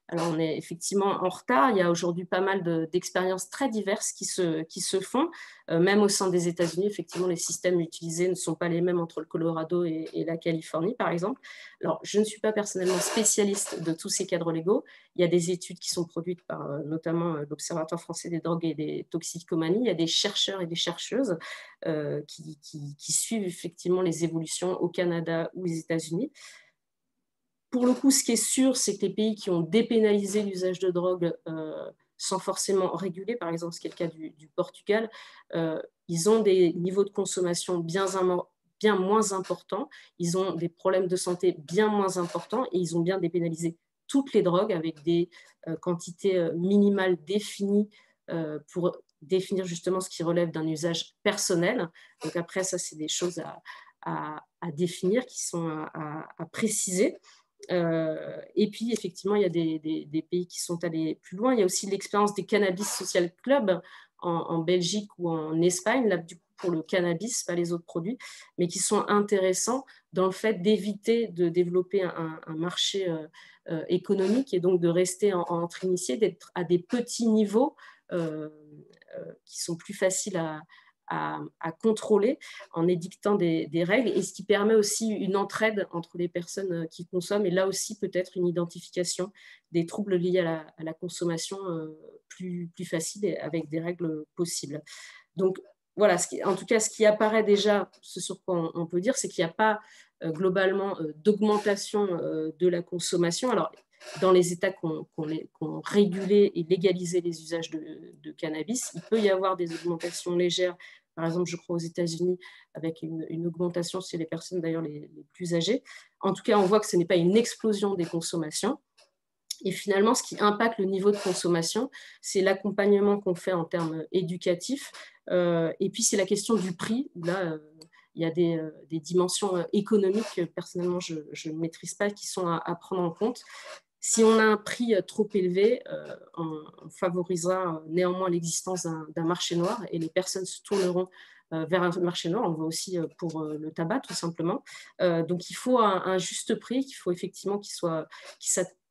on est effectivement en retard. Il y a aujourd'hui pas mal d'expériences très diverses qui se font. Même au sein des États-Unis, effectivement, les systèmes utilisés ne sont pas les mêmes entre le Colorado et la Californie, par exemple. Alors, je ne suis pas personnellement spécialiste de tous ces cadres légaux. Il y a des études qui sont produites par notamment l'Observatoire français des drogues et des toxicomanies. Il y a des chercheurs et des chercheuses qui suivent effectivement les évolutions au Canada ou aux États-Unis. Pour le coup, ce qui est sûr, c'est que les pays qui ont dépénalisé l'usage de drogue sans forcément réguler, par exemple, ce qui est le cas du Portugal, ils ont des niveaux de consommation bien moins importants, ils ont des problèmes de santé bien moins importants et ils ont bien dépénalisé toutes les drogues avec des quantités minimales définies pour définir justement ce qui relève d'un usage personnel. Donc après, ça, c'est des choses à définir, qui sont à préciser. Et puis, effectivement, il y a des pays qui sont allés plus loin. Il y a aussi l'expérience des Cannabis Social Club en Belgique ou en Espagne, là, du coup, pour le cannabis, pas les autres produits, mais qui sont intéressants dans le fait d'éviter de développer un marché économique et donc de rester entre initiés, d'être à des petits niveaux qui sont plus faciles à contrôler en édictant des règles, et ce qui permet aussi une entraide entre les personnes qui consomment, et là aussi peut-être une identification des troubles liés à la consommation plus facile et avec des règles possibles. Donc voilà, en tout cas, ce qui apparaît déjà, ce sur quoi on peut dire, c'est qu'il n'y a pas globalement d'augmentation de la consommation. Alors, dans les États qui ont régulé et légalisé les usages de cannabis, il peut y avoir des augmentations légères, par exemple, je crois aux États-Unis, avec une augmentation chez les personnes d'ailleurs les plus âgées. En tout cas, on voit que ce n'est pas une explosion des consommations. Et finalement, ce qui impacte le niveau de consommation, c'est l'accompagnement qu'on fait en termes éducatifs. Et puis, c'est la question du prix. Là, il y a des dimensions économiques que personnellement, je ne maîtrise pas, qui sont à prendre en compte. Si on a un prix trop élevé, on favorisera néanmoins l'existence d'un marché noir, et les personnes se tourneront vers un marché noir. On voit aussi pour le tabac, tout simplement. Donc, il faut un juste prix, qu'il faut effectivement qu'il soit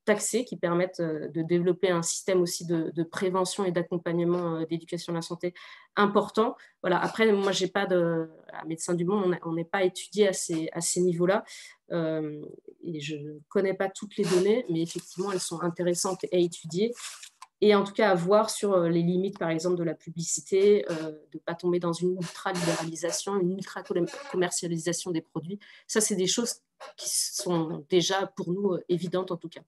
taxés, qui permettent de développer un système aussi de prévention et d'accompagnement d'éducation à la santé important. Voilà. Après, moi, j'ai pas à Médecins du Monde, on n'est pas étudié à ces niveaux-là. Et je ne connais pas toutes les données, mais effectivement, elles sont intéressantes à étudier. Et en tout cas, à voir sur les limites, par exemple, de la publicité, de ne pas tomber dans une ultra-libéralisation, une ultra-commercialisation des produits. Ça, c'est des choses qui sont déjà, pour nous, évidentes en tout cas.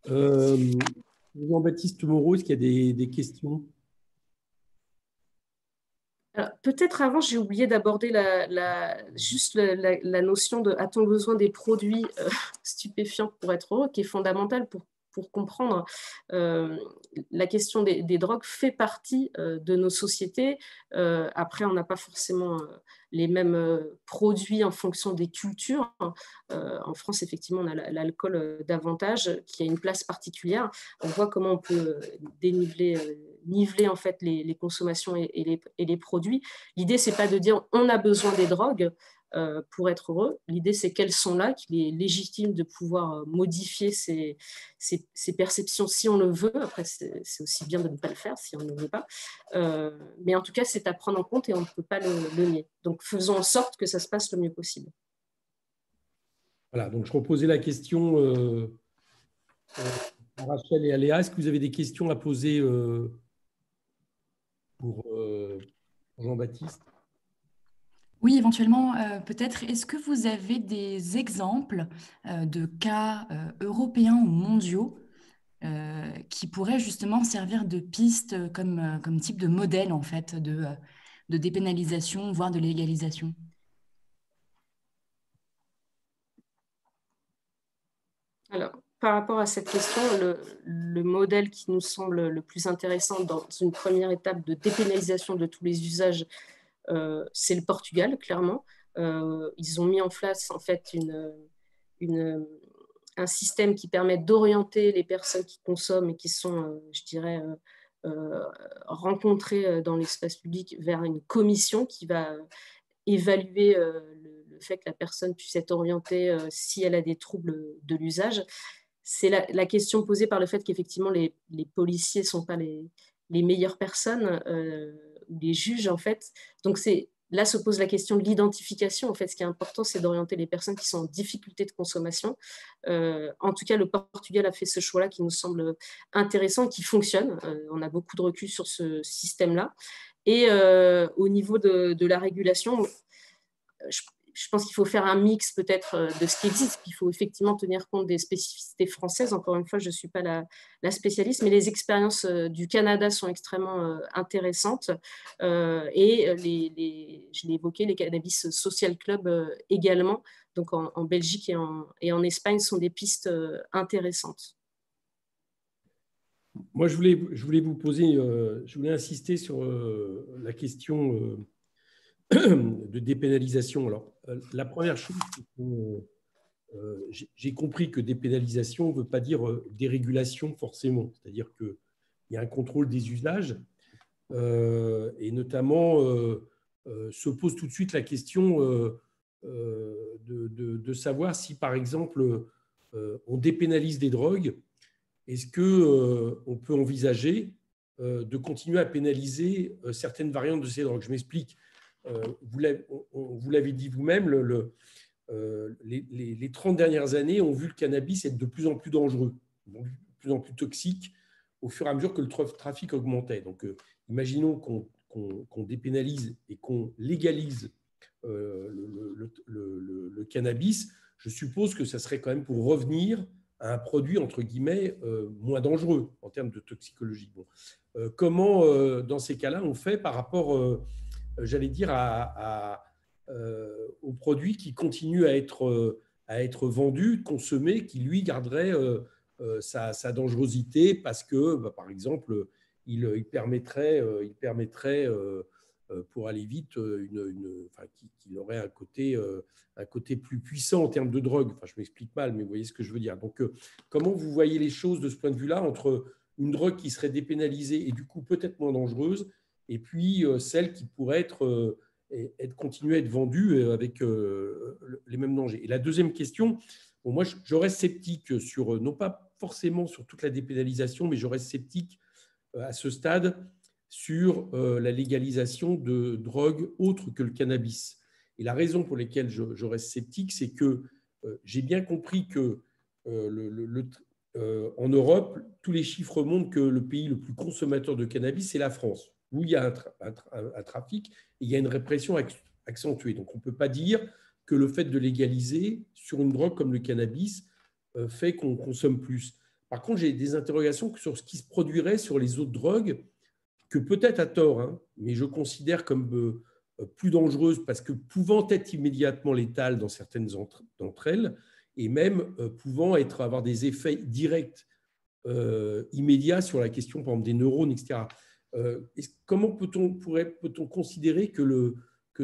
Jean-Baptiste Moreau, est-ce qu'il y a des questions? Peut-être avant, j'ai oublié d'aborder juste la notion de « a-t-on besoin des produits stupéfiants pour être heureux ?» qui est fondamentale pour comprendre. La question des drogues fait partie de nos sociétés. Après, on n'a pas forcément les mêmes produits en fonction des cultures. En France, effectivement, on a l'alcool davantage, qui a une place particulière. On voit comment on peut niveler en fait les consommations et les produits. L'idée, c'est pas de dire on a besoin des drogues pour être heureux. L'idée, c'est qu'elles sont là, qu'il est légitime de pouvoir modifier ces perceptions si on le veut. Après, c'est aussi bien de ne pas le faire si on ne veut pas. Mais en tout cas, c'est à prendre en compte et on ne peut pas le nier. Donc, faisons en sorte que ça se passe le mieux possible. Voilà, donc je reposais la question à Rachel et à Léa. Est-ce que vous avez des questions à poser pour Jean-Baptiste? Oui, éventuellement, peut-être, est-ce que vous avez des exemples de cas européens ou mondiaux qui pourraient justement servir de piste comme type de modèle, en fait, de dépénalisation, voire de légalisation? Alors, par rapport à cette question, le modèle qui nous semble le plus intéressant dans une première étape de dépénalisation de tous les usages, c'est le Portugal, clairement. Ils ont mis en place en fait un système qui permet d'orienter les personnes qui consomment et qui sont, je dirais, rencontrées dans l'espace public vers une commission qui va évaluer le fait que la personne puisse être orientée si elle a des troubles de l'usage. C'est la question posée par le fait qu'effectivement les policiers ne sont pas les meilleures personnes, ou les juges en fait. Donc là se pose la question de l'identification. En fait, ce qui est important, c'est d'orienter les personnes qui sont en difficulté de consommation. En tout cas, le Portugal a fait ce choix-là qui nous semble intéressant et qui fonctionne. On a beaucoup de recul sur ce système-là. Et au niveau de la régulation, je pense qu'il faut faire un mix peut-être de ce qui existe. Il faut effectivement tenir compte des spécificités françaises. Encore une fois, je ne suis pas la spécialiste, mais les expériences du Canada sont extrêmement intéressantes. Et je l'ai évoqué, les Cannabis Social Club également, donc en Belgique et en Espagne, sont des pistes intéressantes. Moi, je voulais vous poser, je voulais insister sur la question de dépénalisation. Alors, la première chose, c'est qu'on j'ai compris que dépénalisation ne veut pas dire dérégulation forcément. C'est-à-dire qu'il y a un contrôle des usages et notamment se pose tout de suite la question de savoir si, par exemple, on dépénalise des drogues, est-ce qu'on peut envisager de continuer à pénaliser certaines variantes de ces drogues? Je m'explique. Vous l'avez dit vous-même, les 30 dernières années ont vu le cannabis être de plus en plus dangereux, de plus en plus toxique au fur et à mesure que le trafic augmentait. Donc, imaginons qu'on dépénalise et qu'on légalise le cannabis. Je suppose que ça serait quand même pour revenir à un produit, entre guillemets, moins dangereux en termes de toxicologie. Bon. Comment, dans ces cas-là, on fait par rapport, j'allais dire, aux produits qui continuent à être vendus, consommés, qui, lui, garderaient sa dangerosité parce que, par exemple, il permettrait pour aller vite, qu'il aurait un côté plus puissant en termes de drogue. Enfin, je m'explique mal, mais vous voyez ce que je veux dire. Donc, comment vous voyez les choses de ce point de vue-là entre une drogue qui serait dépénalisée et du coup peut-être moins dangereuse, et puis celle qui pourrait continuer à être vendue avec les mêmes dangers? Et la deuxième question, bon, moi, je reste sceptique sur, non pas forcément sur toute la dépénalisation, mais je reste sceptique à ce stade sur la légalisation de drogues autres que le cannabis. Et la raison pour laquelle je reste sceptique, c'est que j'ai bien compris que en Europe, tous les chiffres montrent que le pays le plus consommateur de cannabis, c'est la France, où il y a un trafic et il y a une répression accentuée. Donc, on ne peut pas dire que le fait de légaliser sur une drogue comme le cannabis fait qu'on consomme plus. Par contre, j'ai des interrogations sur ce qui se produirait sur les autres drogues, que peut-être à tort, hein, mais je considère comme plus dangereuses parce que pouvant être immédiatement létales dans certaines d'entre elles, et même pouvant avoir des effets directs immédiats sur la question, par exemple, des neurones, etc. Comment peut-on considérer que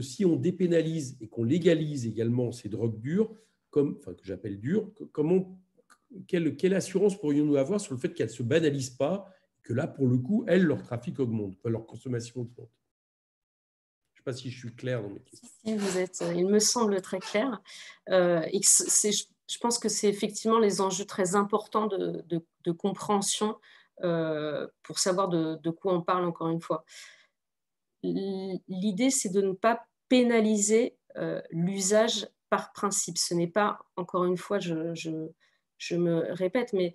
si on dépénalise et qu'on légalise également ces drogues dures, que j'appelle dures, quelle assurance pourrions-nous avoir sur le fait qu'elles ne se banalisent pas, que là, pour le coup, leur trafic augmente, leur consommation augmente? Je ne sais pas si je suis clair dans mes questions. Si, vous êtes, il me semble très clair. Et je pense que c'est effectivement les enjeux très importants de compréhension pour savoir de quoi on parle, encore une fois. L'idée, c'est de ne pas pénaliser l'usage par principe. Ce n'est pas, encore une fois, je me répète, mais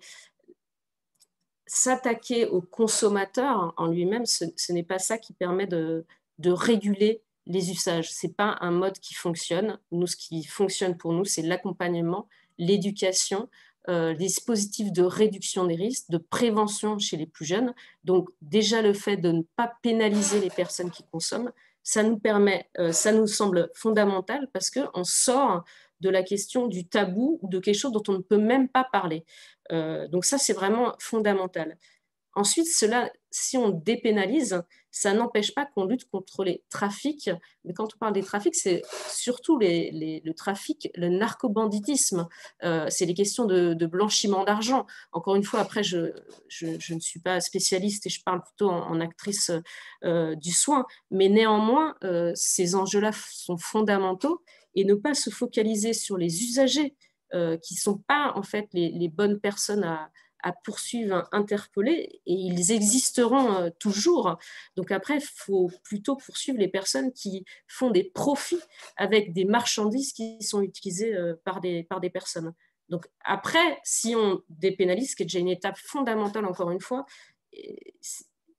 s'attaquer au consommateur en lui-même, ce n'est pas ça qui permet de réguler les usages. Ce n'est pas un mode qui fonctionne. Nous, ce qui fonctionne pour nous, c'est l'accompagnement, l'éducation, les dispositifs de réduction des risques, de prévention chez les plus jeunes. Donc, déjà, le fait de ne pas pénaliser les personnes qui consomment, ça nous semble fondamental parce qu'on sort de la question du tabou ou de quelque chose dont on ne peut même pas parler. Donc ça, c'est vraiment fondamental. Ensuite, si on dépénalise, ça n'empêche pas qu'on lutte contre les trafics. Mais quand on parle des trafics, c'est surtout le trafic, le narcobanditisme. C'est les questions de blanchiment d'argent. Encore une fois, après, je ne suis pas spécialiste et je parle plutôt en actrice du soin. Mais néanmoins, ces enjeux-là sont fondamentaux et ne pas se focaliser sur les usagers qui ne sont pas en fait les bonnes personnes à poursuivre, interpeller, et ils existeront toujours. Donc après, il faut plutôt poursuivre les personnes qui font des profits avec des marchandises qui sont utilisées par des personnes. Donc après, si on dépénalise, ce qui est déjà une étape fondamentale, encore une fois,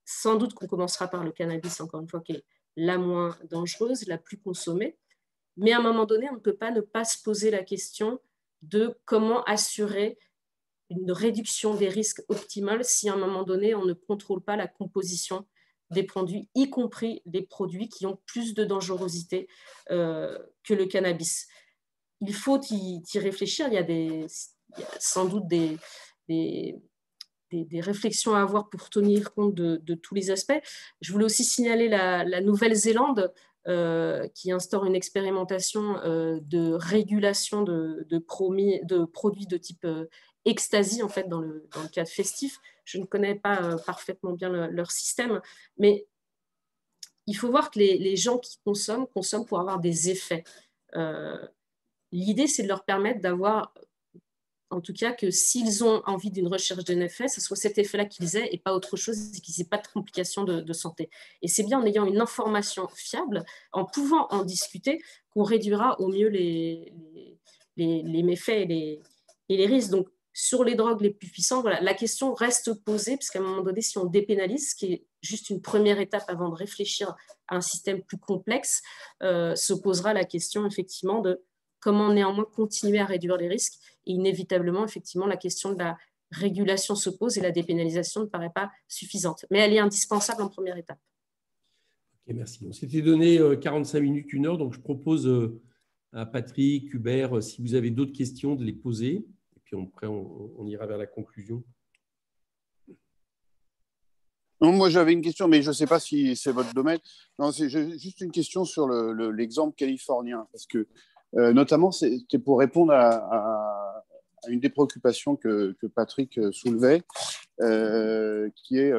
sans doute qu'on commencera par le cannabis, encore une fois, qui est la moins dangereuse, la plus consommée, mais à un moment donné, on ne peut pas ne pas se poser la question de comment assurer une réduction des risques optimale si à un moment donné, on ne contrôle pas la composition des produits, y compris des produits qui ont plus de dangerosité que le cannabis. Il faut y réfléchir. Il y a sans doute des réflexions à avoir pour tenir compte de tous les aspects. Je voulais aussi signaler la Nouvelle-Zélande qui instaure une expérimentation de régulation de produits de type ecstasy, en fait, dans le cadre festif. Je ne connais pas parfaitement bien leur système, mais il faut voir que les gens qui consomment pour avoir des effets. L'idée, c'est de leur permettre d'avoir, en tout cas, que s'ils ont envie d'une recherche d'un effet, ce soit cet effet-là qu'ils aient et pas autre chose, et qu'ils n'aient pas de complications de santé. Et c'est bien en ayant une information fiable, en pouvant en discuter, qu'on réduira au mieux les méfaits et les risques. Donc, sur les drogues les plus puissantes, voilà, la question reste posée, parce qu'à un moment donné, si on dépénalise, ce qui est juste une première étape avant de réfléchir à un système plus complexe, se posera la question effectivement de comment néanmoins continuer à réduire les risques. Et inévitablement, effectivement, la question de la régulation se pose et la dépénalisation ne paraît pas suffisante. Mais elle est indispensable en première étape. Ok, merci. On s'était donné 45 minutes, 1 heure, donc je propose à Patrick, Hubert, si vous avez d'autres questions, de les poser. Et puis après, on ira vers la conclusion. Non, moi, j'avais une question, mais je ne sais pas si c'est votre domaine. Non, c'est juste une question sur l'exemple californien, parce que notamment, c'était pour répondre à une des préoccupations que Patrick soulevait, qui est,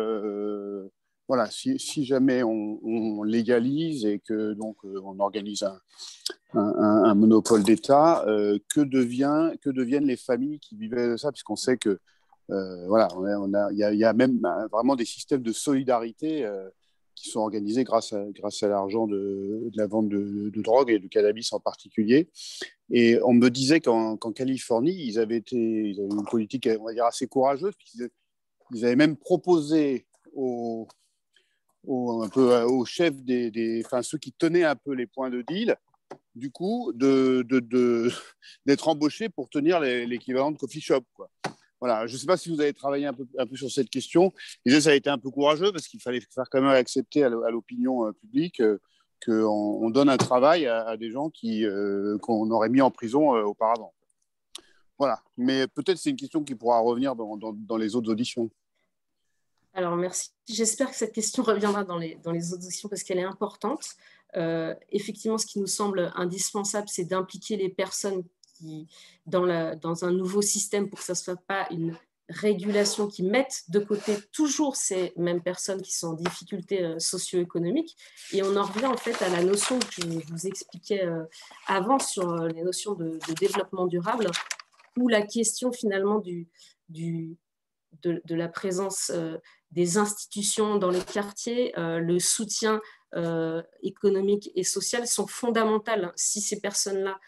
voilà, si jamais on légalise et que donc on organise un monopole d'État, que deviennent les familles qui vivaient de ça, puisqu'on sait que voilà, il y a même vraiment des systèmes de solidarité qui sont organisés grâce à l'argent de la vente de drogue et de cannabis en particulier. Et on me disait qu'en Californie, ils avaient une politique, on va dire, assez courageuse, puisqu'ils avaient même proposé aux chefs enfin, ceux qui tenaient un peu les points de deal, du coup, d'être embauchés pour tenir l'équivalent de coffee shop, quoi. Voilà, je ne sais pas si vous avez travaillé un peu sur cette question. Déjà, ça a été un peu courageux parce qu'il fallait faire quand même accepter à l'opinion publique qu'on donne un travail à des gens qu'on aurait mis en prison auparavant. Voilà, mais peut-être c'est une question qui pourra revenir dans les autres auditions. Alors, merci. J'espère que cette question reviendra dans les auditions parce qu'elle est importante. Effectivement, ce qui nous semble indispensable, c'est d'impliquer les personnes dans un nouveau système pour que ça ne soit pas une régulation qui mette de côté toujours ces mêmes personnes qui sont en difficulté socio-économique. Et on en revient en fait à la notion que je vous expliquais avant sur les notions de développement durable, où la question finalement de la présence des institutions dans les quartiers, le soutien économique et social sont fondamentales. Si ces personnes-là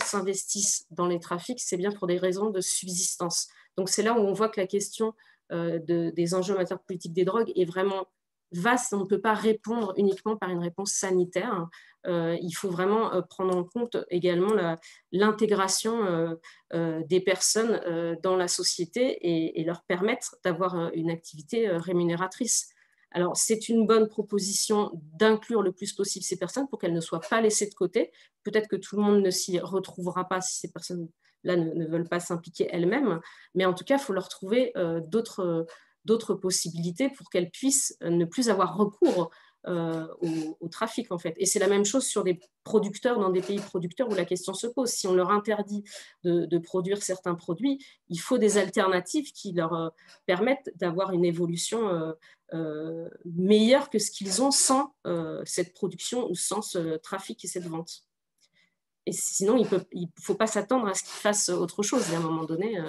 s'investissent dans les trafics, c'est bien pour des raisons de subsistance. Donc c'est là où on voit que la question des enjeux en matière de politique des drogues est vraiment vaste. On ne peut pas répondre uniquement par une réponse sanitaire. Il faut vraiment prendre en compte également l'intégration des personnes dans la société et leur permettre d'avoir une activité rémunératrice. Alors, c'est une bonne proposition d'inclure le plus possible ces personnes pour qu'elles ne soient pas laissées de côté. Peut-être que tout le monde ne s'y retrouvera pas si ces personnes-là ne veulent pas s'impliquer elles-mêmes, mais en tout cas, il faut leur trouver d'autres possibilités pour qu'elles puissent ne plus avoir recours au trafic, en fait. Et c'est la même chose sur des producteurs dans des pays producteurs où la question se pose. Si on leur interdit de produire certains produits, il faut des alternatives qui leur permettent d'avoir une évolution meilleure que ce qu'ils ont sans cette production ou sans ce trafic et cette vente. Et sinon, il ne faut pas s'attendre à ce qu'ils fassent autre chose. Et à un moment donné,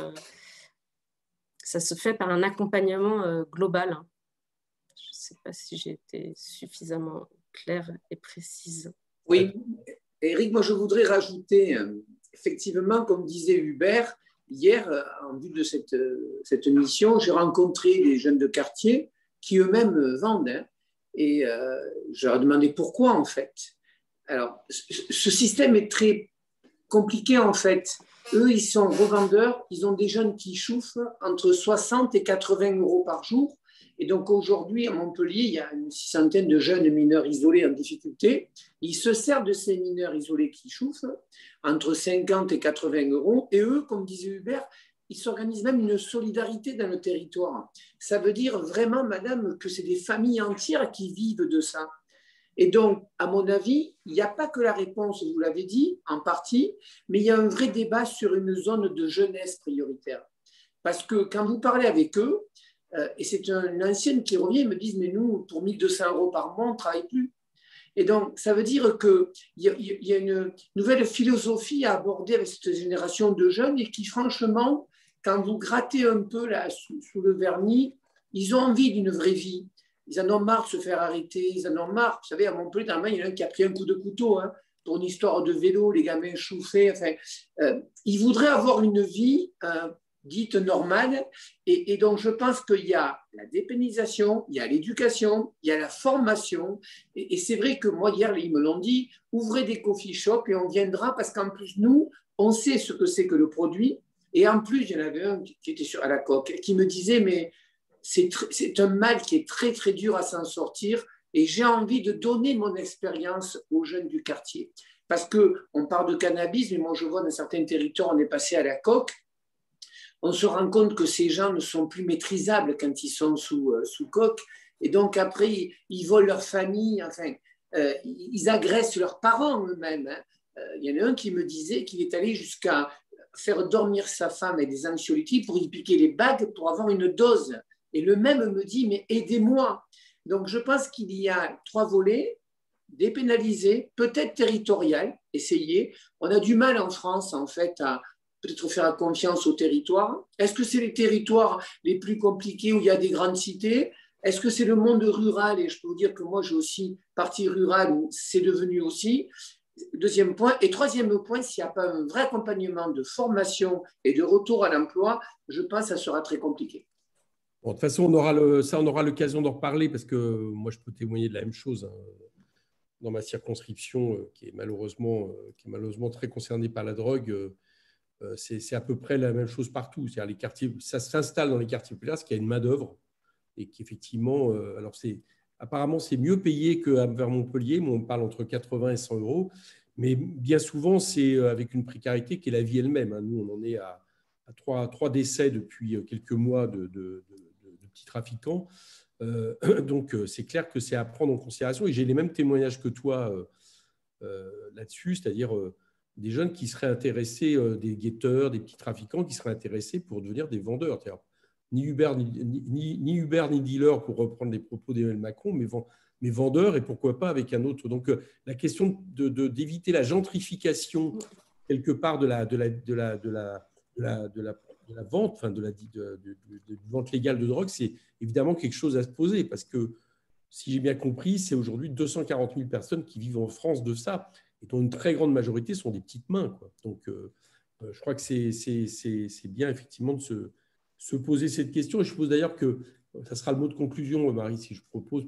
ça se fait par un accompagnement global. Je ne sais pas si j'ai été suffisamment claire et précise. Oui, Eric, moi je voudrais rajouter, effectivement, comme disait Hubert, hier, en vue de cette mission, j'ai rencontré des jeunes de quartier qui eux-mêmes vendent. Hein, et je leur ai demandé pourquoi, en fait. Alors, ce système est très compliqué, en fait. Eux, ils sont revendeurs, ils ont des jeunes qui chauffent entre 60 et 80 euros par jour. Et donc aujourd'hui, à Montpellier, il y a une 600aine de jeunes mineurs isolés en difficulté. Ils se servent de ces mineurs isolés qui chauffent entre 50 et 80 euros. Et eux, comme disait Hubert, ils s'organisent même une solidarité dans le territoire. Ça veut dire vraiment, madame, que c'est des familles entières qui vivent de ça. Et donc, à mon avis, il n'y a pas que la réponse, vous l'avez dit, en partie, mais il y a un vrai débat sur une zone de jeunesse prioritaire. Parce que quand vous parlez avec eux, et c'est une ancienne qui revient, ils me disent, mais nous, pour 1 200 € par mois, on ne travaille plus. Et donc, ça veut dire qu'il y a une nouvelle philosophie à aborder avec cette génération de jeunes et qui, franchement, quand vous grattez un peu là, sous le vernis, ils ont envie d'une vraie vie. Ils en ont marre de se faire arrêter, ils en ont marre. Vous savez, à Montpellier, dans il y en a un qui a pris un coup de couteau pour une histoire de vélo, les gamins chauffés. Enfin, ils voudraient avoir une vie dite normale. Et donc, je pense qu'il y a la dépénalisation, il y a l'éducation, il y a la formation. Et c'est vrai que moi, hier, ils me l'ont dit, ouvrez des coffee shops et on viendra parce qu'en plus, nous, on sait ce que c'est que le produit. Et en plus, il y en avait un qui était à la coque, qui me disait, mais c'est un mal qui est très, très dur à s'en sortir. Et j'ai envie de donner mon expérience aux jeunes du quartier. Parce qu'on parle de cannabis, mais moi, je vois dans certains territoires, on est passé à la coque. On se rend compte que ces gens ne sont plus maîtrisables quand ils sont sous coque. Et donc, après, ils volent leur famille, enfin, ils agressent leurs parents eux-mêmes. Il y en a un qui me disait qu'il est allé jusqu'à faire dormir sa femme avec des anxiolytiques pour y piquer les bagues pour avoir une dose. Et le même me dit, mais aidez-moi. Donc, je pense qu'il y a 3 volets, dépénaliser, peut-être territorial, essayer. On a du mal en France, en fait, à peut-être faire confiance aux territoires. Est-ce que c'est les territoires les plus compliqués où il y a des grandes cités? Est-ce que c'est le monde rural? Et je peux vous dire que moi, j'ai aussi partie rurale où c'est devenu aussi. Deuxième point. Et troisième point, s'il n'y a pas un vrai accompagnement de formation et de retour à l'emploi, je pense que ça sera très compliqué. Bon, de toute façon, on aura l'occasion d'en reparler parce que moi, je peux témoigner de la même chose dans ma circonscription qui est malheureusement très concernée par la drogue. C'est à peu près la même chose partout. C'est-à-dire les quartiers, ça s'installe dans les quartiers populaires parce qu'il y a une main-d'œuvre et qu'effectivement, alors apparemment, c'est mieux payé qu'à Montpellier. Moi, on parle entre 80 et 100 €. Mais bien souvent, c'est avec une précarité qui est la vie elle-même. Nous, on en est à 3 décès depuis quelques mois de petits trafiquants. Donc, c'est clair que c'est à prendre en considération. Et j'ai les mêmes témoignages que toi là-dessus, c'est-à-dire des jeunes qui seraient intéressés, des guetteurs, des petits trafiquants qui seraient intéressés pour devenir des vendeurs. Ni Uber ni dealer, pour reprendre les propos d'Emmanuel Macron, mais vendeurs, et pourquoi pas avec un autre. Donc, la question d'éviter la gentrification quelque part de la vente, enfin de vente légale de drogue, c'est évidemment quelque chose à se poser parce que, si j'ai bien compris, c'est aujourd'hui 240 000 personnes qui vivent en France de ça, et dont une très grande majorité sont des petites mains, quoi. Donc, je crois que c'est bien effectivement de se poser cette question. Et je suppose d'ailleurs que ça sera le mot de conclusion, Marie, si je propose,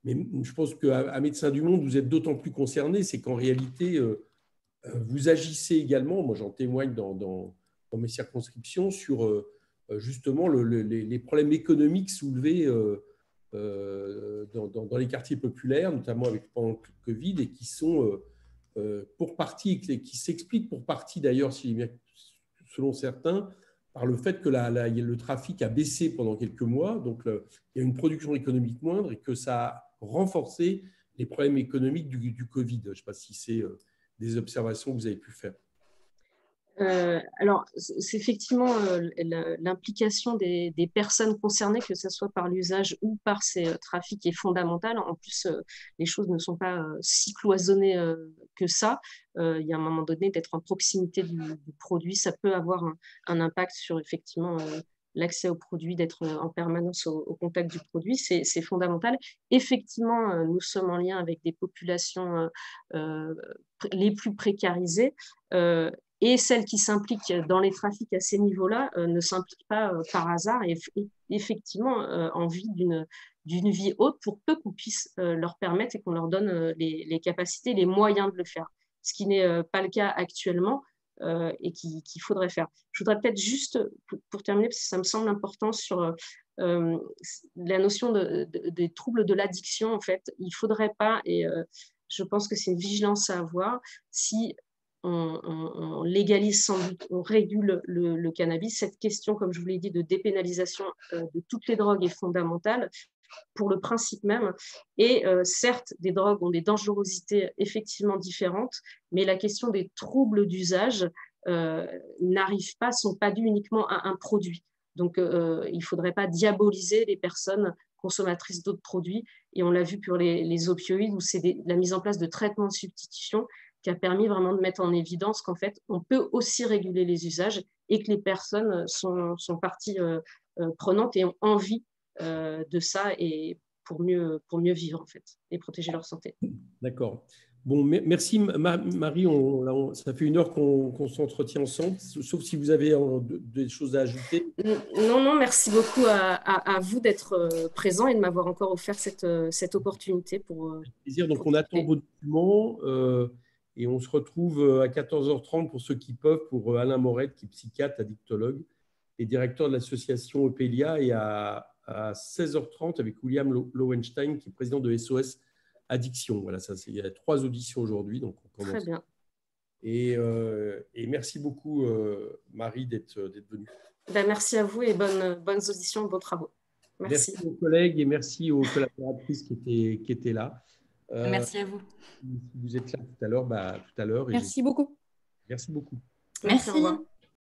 mais je pense qu'à Médecins du Monde, vous êtes d'autant plus concernés, c'est qu'en réalité, vous agissez également, moi j'en témoigne dans mes circonscriptions, sur justement les problèmes économiques soulevés dans les quartiers populaires, notamment pendant le Covid, et qui sont pour partie, qui s'expliquent pour partie d'ailleurs, selon certains, par le fait que le trafic a baissé pendant quelques mois, donc il y a une production économique moindre et que ça a renforcé les problèmes économiques du Covid. Je ne sais pas si c'est des observations que vous avez pu faire. Alors, c'est effectivement l'implication des personnes concernées, que ce soit par l'usage ou par ces trafics, est fondamentale. En plus, les choses ne sont pas si cloisonnées que ça. Il y a un moment donné, d'être en proximité du produit, ça peut avoir un impact sur effectivement l'accès au produit, d'être en permanence au contact du produit, c'est fondamental. Effectivement, nous sommes en lien avec des populations les plus précarisées. Et celles qui s'impliquent dans les trafics à ces niveaux-là ne s'impliquent pas par hasard et effectivement en vue d'une vie haute, pour peu qu'on puisse leur permettre et qu'on leur donne les capacités, les moyens de le faire. Ce qui n'est pas le cas actuellement et qu'il faudrait faire. Je voudrais peut-être juste, pour terminer, parce que ça me semble important, sur la notion des troubles de l'addiction. En fait, il ne faudrait pas, et je pense que c'est une vigilance à avoir, si on légalise sans doute, on régule le cannabis. Cette question, comme je vous l'ai dit, de dépénalisation de toutes les drogues est fondamentale. pour le principe même. Et certes, des drogues ont des dangerosités effectivement différentes, mais la question des troubles d'usage sont pas dus uniquement à un produit. Donc, il ne faudrait pas diaboliser les personnes consommatrices d'autres produits. Et on l'a vu pour les opioïdes, où c'est la mise en place de traitements de substitution qui a permis vraiment de mettre en évidence qu'en fait, on peut aussi réguler les usages et que les personnes sont partie prenantes et ont envie de ça et pour mieux vivre, en fait, et protéger leur santé. D'accord. Bon, merci Marie. Ça fait 1 heure qu'on s'entretient ensemble, sauf si vous avez des choses à ajouter. Non, merci beaucoup à vous d'être présent et de m'avoir encore offert cette opportunité pour… plaisir. Donc, on attend vos documents et on se retrouve à 14h30 pour ceux qui peuvent, pour Alain Morette, qui est psychiatre, addictologue et directeur de l'association Epelia, et à 16h30 avec William Lowenstein, qui est président de SOS Addiction. Voilà, il y a 3 auditions aujourd'hui, donc on commence. Très bien. Et merci beaucoup, Marie, d'être venue. Merci à vous et bonnes auditions, bons travaux. Merci. Merci aux collègues et merci aux collaboratrices qui étaient là. Merci à vous. Si vous êtes là tout à l'heure, tout à l'heure. Merci beaucoup. Merci beaucoup. Merci. Au revoir.